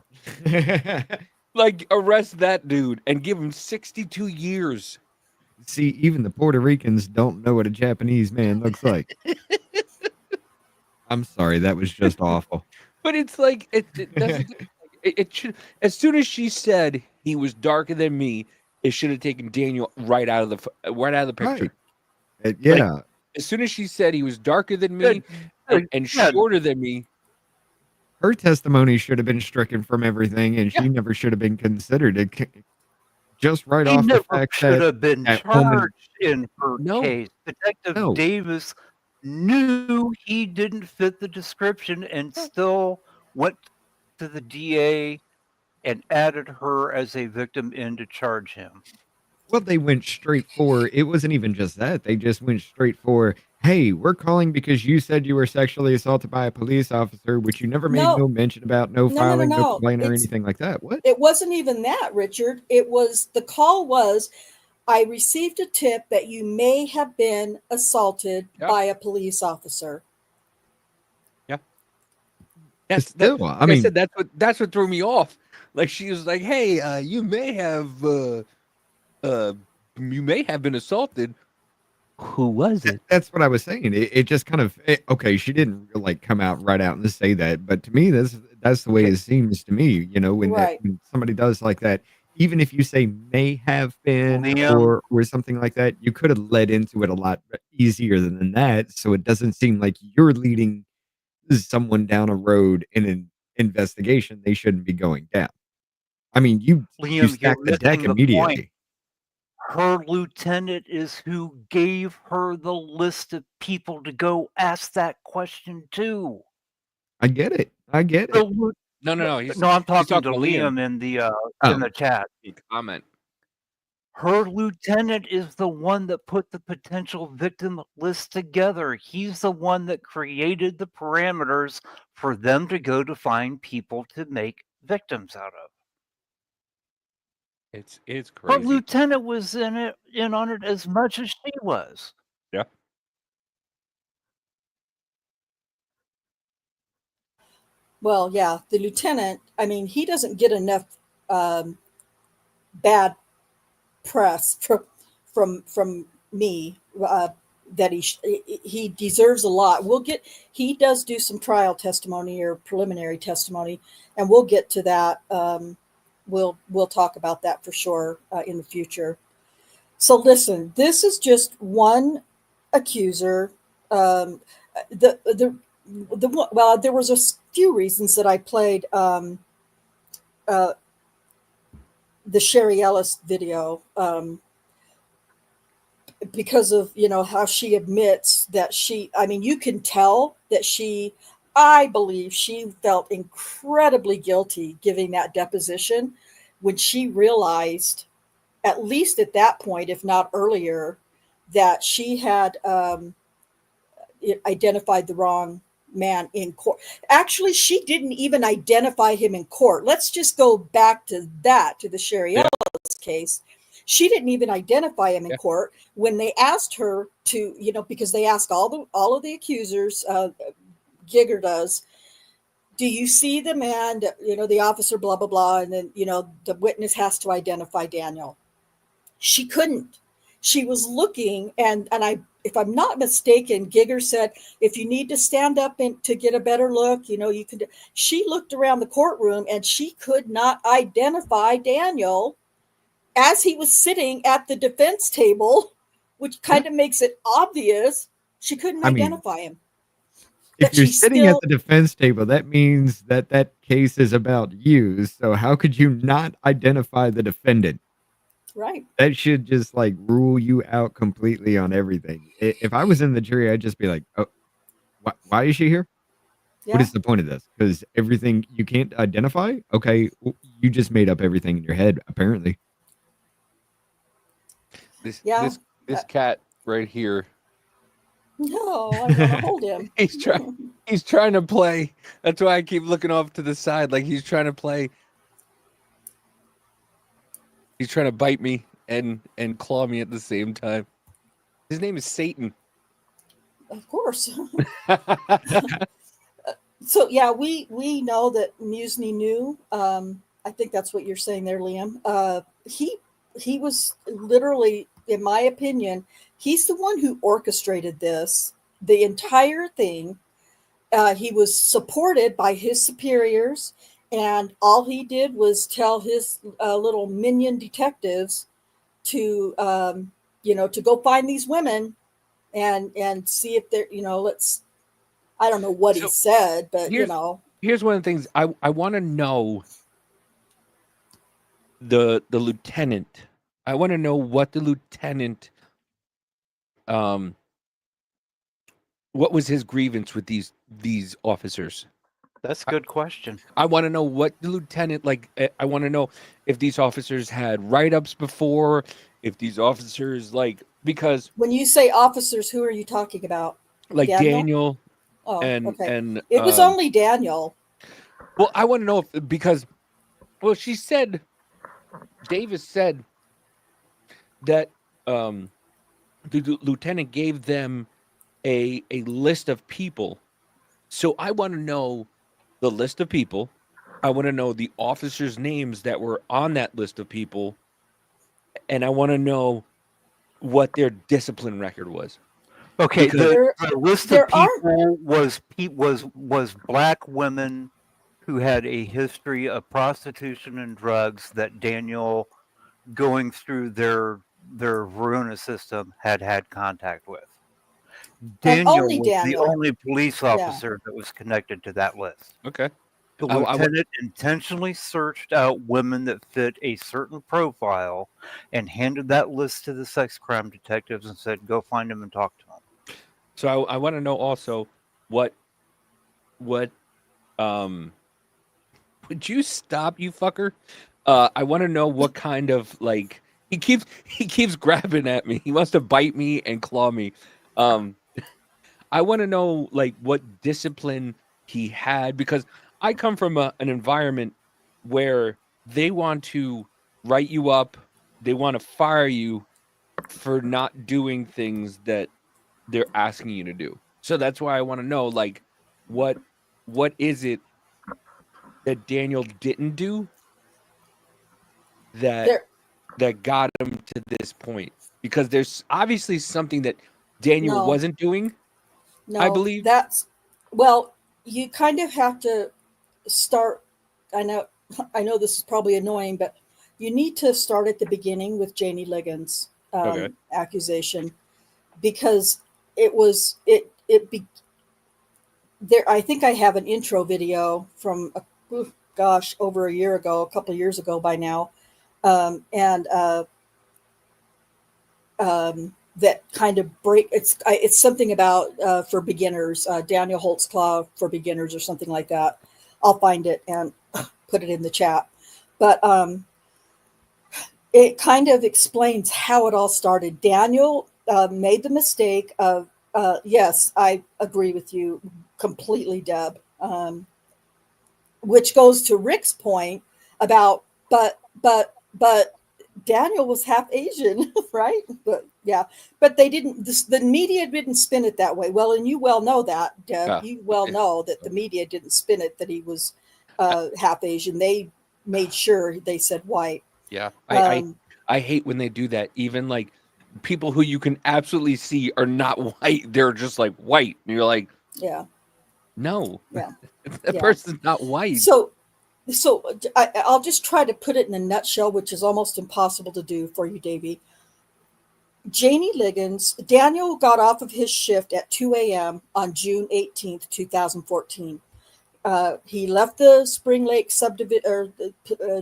Arrest that dude and give him 62 years. See, even the Puerto Ricans don't know what a Japanese man looks like. I'm sorry, that was just awful. But it's like it should. As soon as she said he was darker than me, it should have taken Daniel right out of the picture. Right. Yeah. As soon as she said he was darker than me and shorter than me, her testimony should have been stricken from everything, and she never should have been considered. Just right off the fact should that have been charged in her case. Detective Davis knew he didn't fit the description and still went to the DA and added her as a victim in to charge him. Well, they went straight for, it wasn't even just that. They just went straight for, hey, we're calling because you said you were sexually assaulted by a police officer, which you never made no mention about, no filing, no complaint or anything like that. What? It wasn't even that, Richard. The call was, I received a tip that you may have been assaulted by a police officer. Yeah. I said that's what threw me off. Like, she was like, hey, you may have been assaulted. Who was it? That's what I was saying. It just kind of, okay, she didn't come out right out and say that, but to me, that's the way it seems to me, when somebody does like that. even if you say may have been Liam. or something like that, you could have led into it a lot easier than that. So it doesn't seem like you're leading someone down a road in an investigation they shouldn't be going down. I mean, you Liam, you're stacked the deck missing the point. immediately. Her lieutenant is who gave her the list of people to go ask that question to. I get it. I get it. No. I'm talking to Liam in the chat. Comment. Her lieutenant is the one that put the potential victim list together. He's the one that created the parameters for them to go to find people to make victims out of. It's Her crazy. lieutenant was in on it as much as she was. Yeah. Well, yeah, the lieutenant, I mean, he doesn't get enough bad press from me that he deserves a lot. He does do some trial testimony or preliminary testimony, and we'll get to that. We'll talk about that for sure in the future. So listen, this is just one accuser. Well, there was a few reasons that I played the Sherry Ellis video because of how she admits that you can tell that I believe she felt incredibly guilty giving that deposition when she realized, at least at that point, if not earlier, that she had identified the wrong man in court. Actually, she didn't even identify him in court. Let's just go back to the Sherry Ellis case. She didn't even identify him in court when they asked her to, because they ask all of the accusers, Giger does, do you see the man that, the officer, blah, blah, blah. And then, the witness has to identify Daniel. She couldn't. She was looking and if I'm not mistaken, Giger said, if you need to stand up to get a better look, you could. She looked around the courtroom and she could not identify Daniel as he was sitting at the defense table, which kind of makes it obvious. She couldn't identify him. If you're sitting at the defense table, that means that case is about you. So how could you not identify the defendant? Right. That should just rule you out completely on everything. If I was in the jury, I'd just be like, oh, why is she here? Yeah. What is the point of this? Because everything you can't identify? Okay, you just made up everything in your head, apparently. This cat right here. No, I want to hold him. He's trying to play. That's why I keep looking off to the side, like he's trying to play. He's trying to bite me and claw me at the same time. His name is Satan. Of course. So yeah, we know that Musney knew. I think that's what you're saying there, Liam. He was literally, in my opinion, he's the one who orchestrated the entire thing. He was supported by his superiors, and all he did was tell his little minion detectives to go find these women and see if they're, I don't know what he said, but Here's one of the things I want to know. The lieutenant. I want to know what the lieutenant, what was his grievance with these officers? That's a good question. I want to know what the lieutenant, I want to know if these officers had write-ups before, if these officers, because... When you say officers, who are you talking about? Daniel and it was only Daniel. Well, I want to know because she said, Davis said that the lieutenant gave them a list of people. So I want to know the list of people. I want to know the officers' names that were on that list of people. And I want to know what their discipline record was. Okay, the list of people was black women who had a history of prostitution and drugs that Daniel, going through their Verona system, had contact with. Daniel only was the Daniel. only police Yeah. officer that was connected to that list. Okay. The I- I- lieutenant intentionally searched out women that fit a certain profile and handed that list to the sex crime detectives and said, "Go find them and talk to them." So I want to know also what would you stop, you fucker? I want to know what kind of like he keeps grabbing at me. He wants to bite me and claw me. I want to know like what discipline he had, because I come from an environment where they want to write you up, they want to fire you for not doing things that they're asking you to do. So that's why I want to know like what is it that Daniel didn't do that got him to this point? Because there's obviously something that Daniel No. wasn't doing. No, I believe well, you kind of have to start. I know this is probably annoying, but you need to start at the beginning with Janie Liggins' Okay. accusation, because there. I think I have an intro video from over a year ago, a couple of years ago by now, that kind of it's something about for beginners, Daniel Holtzclaw for beginners or something like that. I'll find it and put it in the chat. But it kind of explains how it all started. Daniel made the mistake of, yes, I agree with you completely, Deb, which goes to Rick's point about, but Daniel was half Asian, right? But yeah, but they didn't, the media didn't spin it that way. Well, and you well know that, Deb, Yeah. you well know that the media didn't spin it that he was half Asian. They made sure they said white. Yeah. I hate when they do that. Even like people who you can absolutely see are not white, they're just like white. And you're like, Yeah. no, Yeah. that person's not white. So I'll just try to put it in a nutshell, which is almost impossible to do for you, Davey. Janie Liggins, Daniel got off of his shift at 2 a.m. on June 18th, 2014. He left the Spring Lake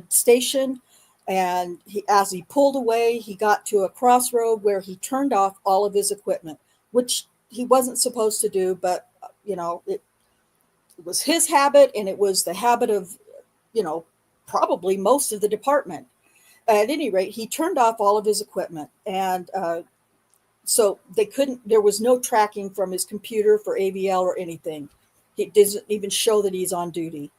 station, and as he pulled away, he got to a crossroad where he turned off all of his equipment, which he wasn't supposed to do, but it was his habit, and it was the habit of probably most of the department. At any rate, he turned off all of his equipment, and so there was no tracking from his computer for AVL or anything. It doesn't even show that he's on duty.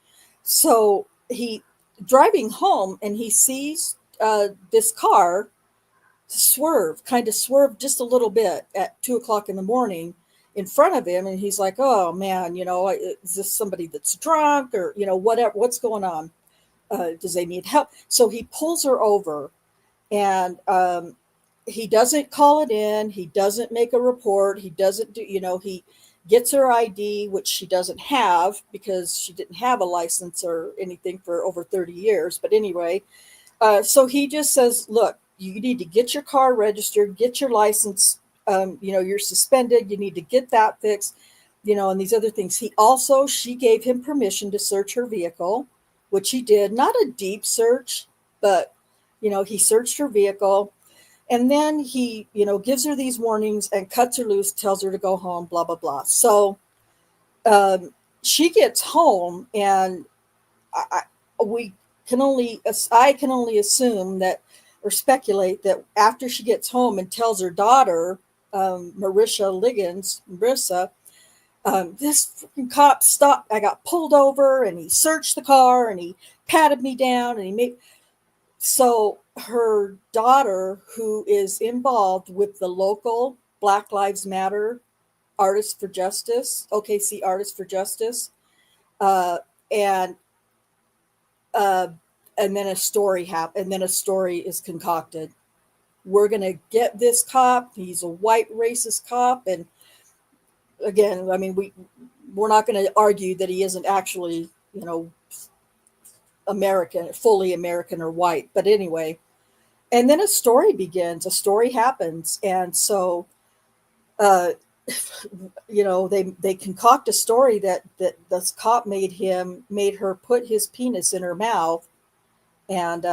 So he driving home, and he sees this car swerve just a little bit at 2:00 in the morning in front of him. And he's like, oh man, is this somebody that's drunk or, whatever, what's going on? Does they need help? So he pulls her over, and he doesn't call it in. He doesn't make a report. He doesn't do, he gets her ID, which she doesn't have because she didn't have a license or anything for over 30 years. But anyway, so he just says, look, you need to get your car registered, get your license. You're suspended. You need to get that fixed, and these other things. She gave him permission to search her vehicle, which he did. Not a deep search, but, he searched her vehicle. And then he, gives her these warnings and cuts her loose, tells her to go home, blah, blah, blah. So she gets home, and I can only assume that, or speculate that after she gets home and tells her daughter, Marissa Liggins, this freaking cop stopped. I got pulled over, and he searched the car, and he patted me down, and so her daughter, who is involved with the local Black Lives Matter Artists for Justice, OKC Artists for Justice, and then a story happened, and then a story is concocted. We're going to get this cop. He's a white racist cop. And again, I mean, we're not going to argue that he isn't actually, American, fully American or white. But anyway, and then a story begins, a story happens. And so, they concoct a story that this cop made her put his penis in her mouth and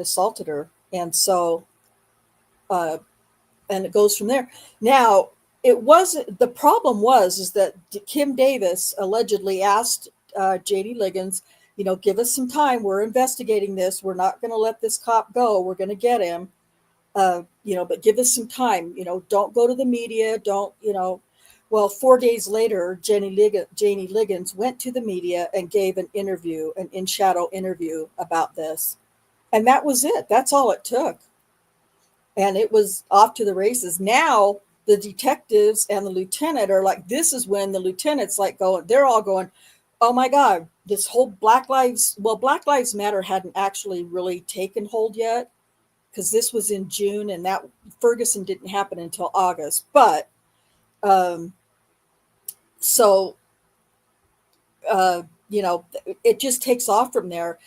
assaulted her. And so, and it goes from there. Now, the problem is that Kim Davis allegedly asked J.D. Liggins, give us some time. We're investigating this. We're not going to let this cop go. We're going to get him. But give us some time. Don't go to the media. Don't. Well, 4 days later, Janie Liggins went to the media and gave an interview, an in-shadow interview about this. And that was it. That's all it took. And it was off to the races. Now, the detectives and the lieutenant are like, this is when the lieutenant's like they're all going, oh my God, this whole Black Lives Matter hadn't actually really taken hold yet, because this was in June and that Ferguson didn't happen until August. But it just takes off from there.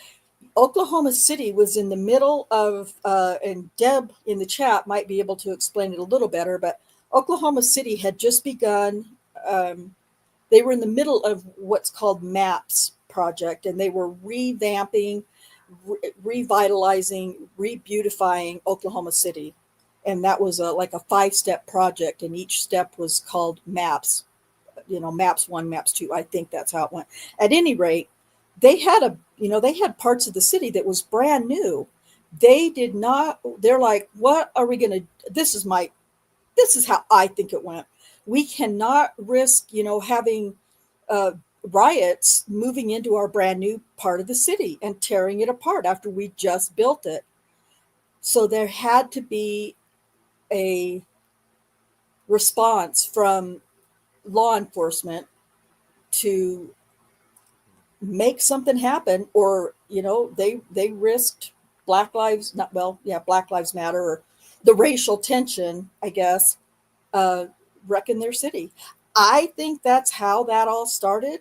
Oklahoma City was in the middle of, and Deb in the chat might be able to explain it a little better, but Oklahoma City had just begun. They were in the middle of what's called MAPS project, and they were revamping, revitalizing, rebeautifying Oklahoma City. And that was like a 5-step project, and each step was called MAPS. MAPS 1, MAPS 2. I think that's how it went. At any rate, they had parts of the city that was brand new. They're like, what are we going to, this is how I think it went. We cannot risk, having riots moving into our brand new part of the city and tearing it apart after we just built it. So there had to be a response from law enforcement to make something happen, or they risked Black Lives Matter, or the racial tension, I guess, wrecking their city. I think that's how that all started.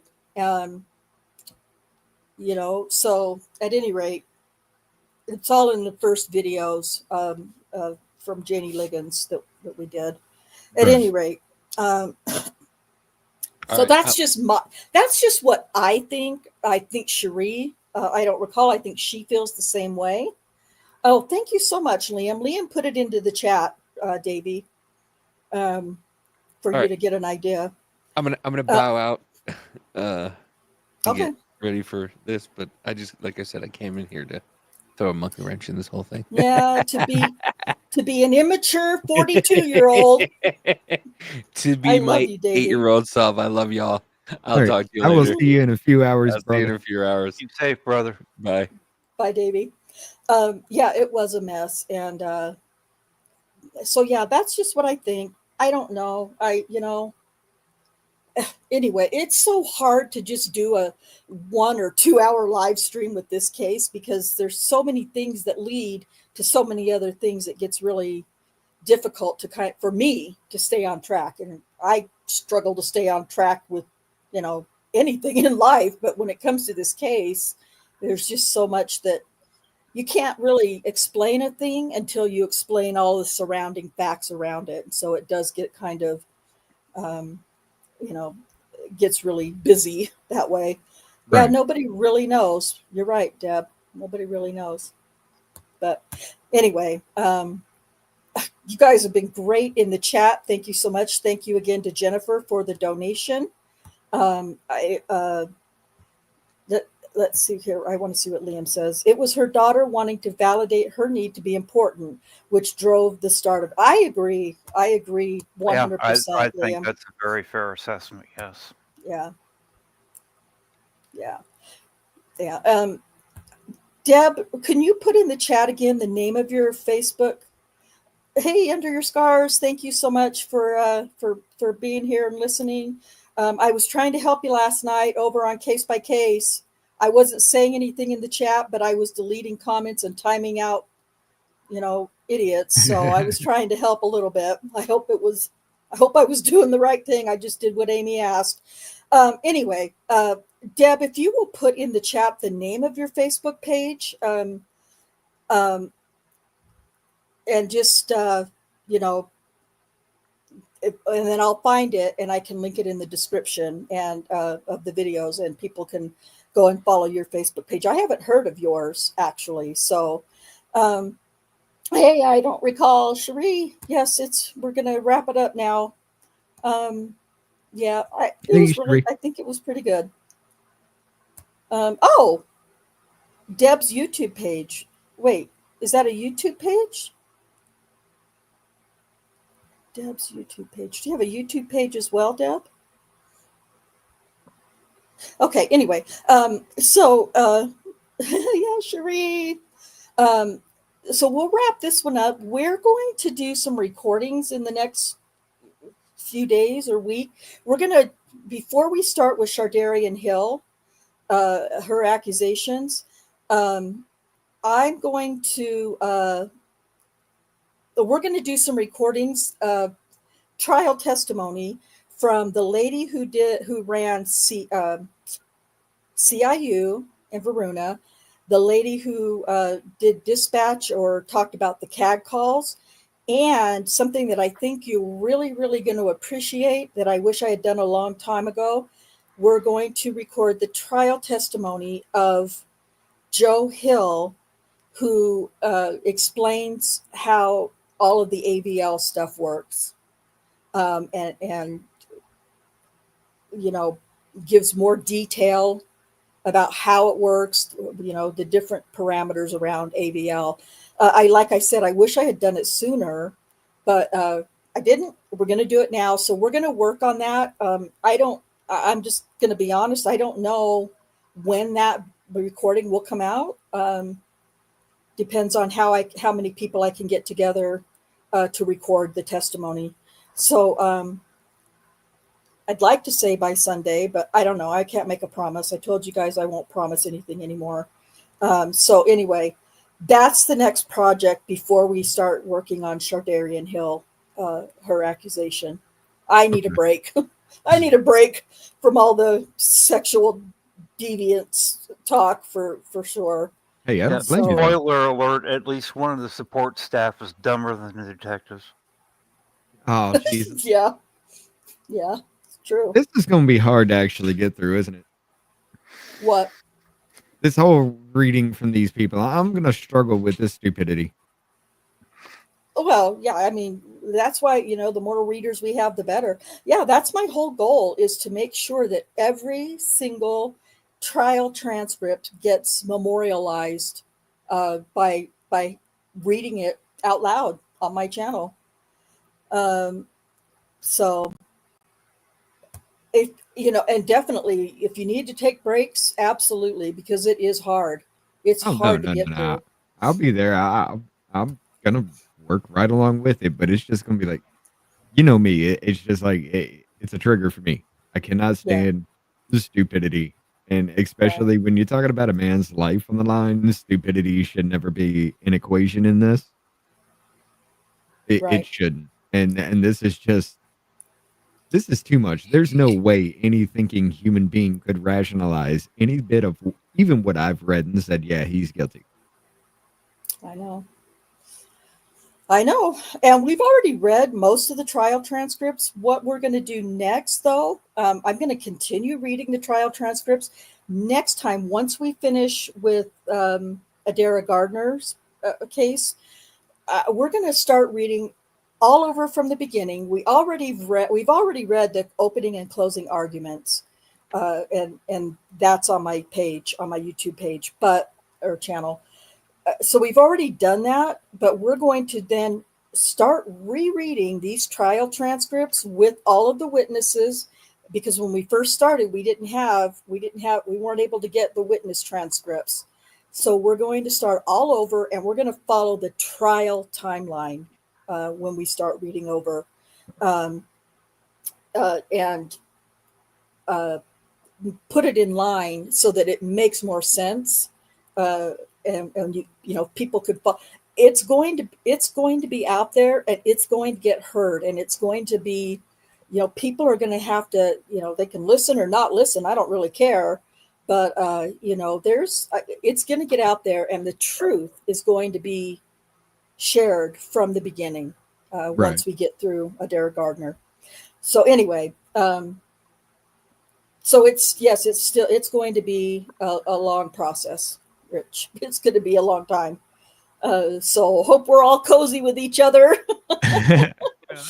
So at any rate, it's all in the first videos from Janie Liggins that we did. At any rate, so that's just what I think. I think Cherie, I don't recall. I think she feels the same way. Oh, thank you so much, Liam. Liam put it into the chat, Davey, for you to get an idea. I'm gonna bow out. Okay. Get ready for this, but I just, like I said, I came in here to throw a monkey wrench in this whole thing. Yeah, to be an immature 42-year-old. To be my 8-year-old self. I love y'all. I'll talk to you later. I will see you in a few hours, I'll see you in a few hours. Keep safe, brother. Bye. Bye, Davey. Yeah, it was a mess. And so, yeah, that's just what I think. I don't know. Anyway, it's so hard to just do a 1 or 2 hour live stream with this case, because there's so many things that lead to so many other things. It gets really difficult for me to stay on track. And I struggle to stay on track with, anything in life. But when it comes to this case, there's just so much that you can't really explain a thing until you explain all the surrounding facts around it. So it does get kind of, gets really busy that way. Right. Yeah, nobody really knows. You're right, Deb. Nobody really knows. But anyway, you guys have been great in the chat. Thank you so much. Thank you again to Jennifer for the donation. Let's see here. I want to see what Liam says. It was her daughter wanting to validate her need to be important, which drove the start of. I agree 100%. Yeah, I Liam. think that's a very fair assessment. Yes. Yeah. Deb, can you put in the chat again the name of your Facebook? Hey, Under Your Scars, thank you so much for being here and listening. I was trying to help you last night over on Case by Case. I wasn't saying anything in the chat, but I was deleting comments and timing out, idiots. So I was trying to help a little bit. I hope I was doing the right thing. I just did what Amy asked. Anyway, Deb, if you will put in the chat the name of your Facebook page, and just, and then I'll find it and I can link it in the description and of the videos, and people can go and follow your Facebook page. I haven't heard of yours actually. So, hey, I don't recall. Cherie, yes, we're going to wrap it up now. Yeah, I think it was pretty good. Oh, Deb's YouTube page. Wait, is that a YouTube page? Deb's YouTube page. Do you have a YouTube page as well, Deb? Okay, anyway, yeah, Cherie. So we'll wrap this one up. We're going to do some recordings in the next few days or week. We're going to, before we start with Shardarian Hill, her accusations, we're going to do some recordings of trial testimony from the lady who ran CIU in Varuna, the lady who did dispatch or talked about the CAG calls, and something that I think you're really, really going to appreciate that I wish I had done a long time ago. We're going to record the trial testimony of Joe Hill, who explains how all of the AVL stuff works, and gives more detail about how it works, the different parameters around AVL. Like I said, I wish I had done it sooner, but I didn't. We're going to do it now. So we're going to work on that. I'm just going to be honest. I don't know when that recording will come out. Depends on how many people I can get together to record the testimony. So I'd like to say by Sunday, but I don't know. I can't make a promise. I told you guys I won't promise anything anymore. So anyway, that's the next project before we start working on Shardarian Hill, her accusation. I need a break. I need a break from all the sexual deviance talk for sure. Hey, I don't blame you. Spoiler alert, at least one of the support staff is dumber than the detectives. Oh, Jesus. Yeah, it's true. This is going to be hard to actually get through, isn't it? What? This whole reading from these people, I'm going to struggle with this stupidity. Well, yeah, I mean, that's why, the more readers we have, the better. Yeah, that's my whole goal, is to make sure that every single trial transcript gets memorialized by reading it out loud on my channel. So if and definitely if you need to take breaks, absolutely, because it is hard. It's hard to get through. I'll be there. I'm gonna work right along with it, but it's just gonna be like, me. It's just like it's a trigger for me. I cannot stand the stupidity. And especially when you're talking about a man's life on the line, stupidity should never be an equation in this. It shouldn't. And this is too much. There's no way any thinking human being could rationalize any bit of even what I've read and said, yeah, he's guilty. I know. And we've already read most of the trial transcripts. What we're going to do next, though, I'm going to continue reading the trial transcripts. Next time, once we finish with Adara Gardner's case, we're going to start reading all over from the beginning. We've already read the opening and closing arguments, and that's on my page, on my YouTube page, or channel. So we've already done that, but we're going to then start rereading these trial transcripts with all of the witnesses, because when we first started, we weren't able to get the witness transcripts. So we're going to start all over, and we're going to follow the trial timeline when we start reading over, and put it in line so that it makes more sense. And people could. It's going to be out there, and it's going to get heard, and it's going to be, people are going to have to, they can listen or not listen. I don't really care, But it's going to get out there, and the truth is going to be shared from the beginning once we get through Adair Gardner. So anyway, so it's going to be a long process, Rich. It's going to be a long time. So hope we're all cozy with each other.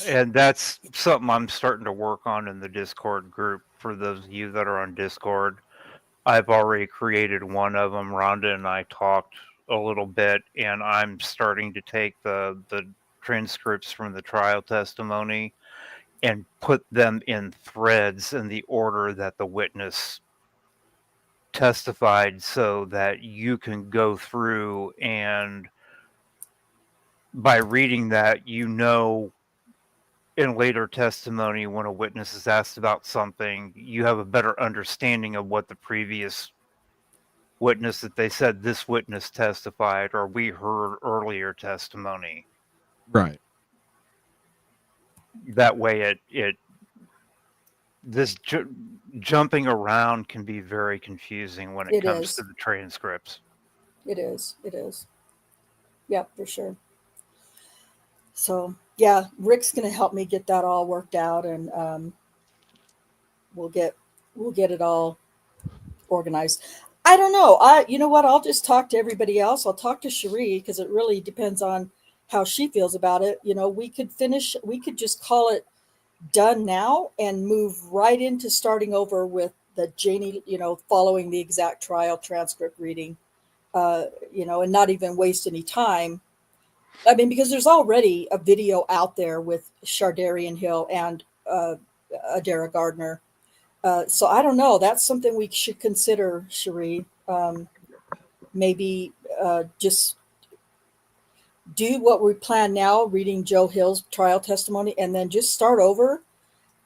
And that's something I'm starting to work on in the Discord group. For those of you that are on Discord, I've already created one of them. Rhonda and I talked a little bit, and I'm starting to take the transcripts from the trial testimony and put them in threads in the order that the witness testified, so that you can go through, and by reading that, in later testimony, when a witness is asked about something, you have a better understanding of what the previous witness that they said this witness testified, or we heard earlier testimony. Right. That way jumping around can be very confusing when it comes to the transcripts. It is. Yeah, for sure. So yeah, Rick's going to help me get that all worked out, and we'll get it all organized. I don't know. You know what? I'll just talk to everybody else. I'll talk to Cherie, because it really depends on how she feels about it. We could just call it done now and move right into starting over with the Janie, following the exact trial transcript reading, and not even waste any time. I mean, because there's already a video out there with Shardarian Hill and Adara Gardner. So I don't know. That's something we should consider, Cherie. Maybe just do what we plan now, reading Joe Hill's trial testimony, and then just start over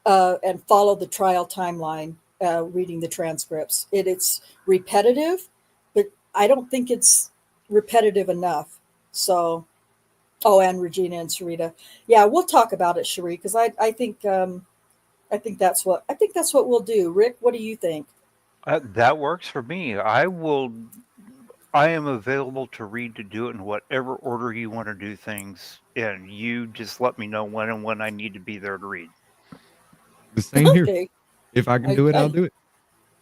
and follow the trial timeline, reading the transcripts. It's repetitive, but I don't think it's repetitive enough. So, and Regina and Sarita. Yeah, we'll talk about it, Cherie, because I think that's what we'll do. Rick, what do you think? That works for me. I am available to read, to do it in whatever order you want to do things, and you just let me know when I need to be there to read. The same here. If I can do it, I'll do it.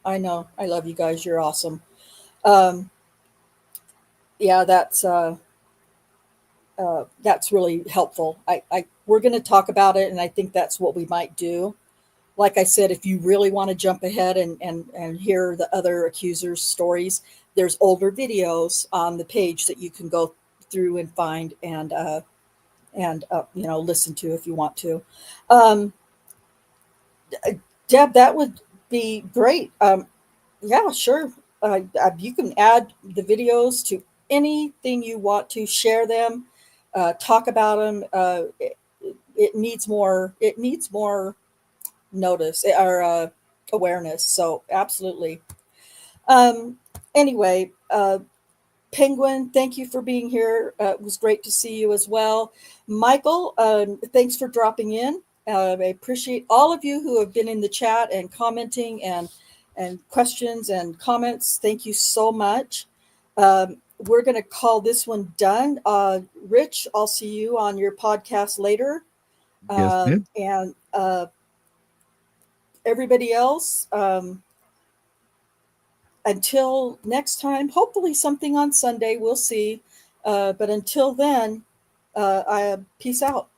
I know. I love you guys. You're awesome. Yeah, that's really helpful. We're going to talk about it, and I think that's what we might do. Like I said, if you really want to jump ahead and hear the other accusers' stories, there's older videos on the page that you can go through and find and listen to if you want to. Deb, that would be great. Yeah, sure. You can add the videos to anything you want to, share them, talk about them. It needs more notice or awareness. So absolutely. Anyway, Penguin, thank you for being here. It was great to see you as well. Michael, thanks for dropping in. I appreciate all of you who have been in the chat and commenting and questions and comments. Thank you so much. We're going to call this one done. Rich, I'll see you on your podcast later. Yes, and everybody else, until next time, hopefully something on Sunday, we'll see. But until then, peace out.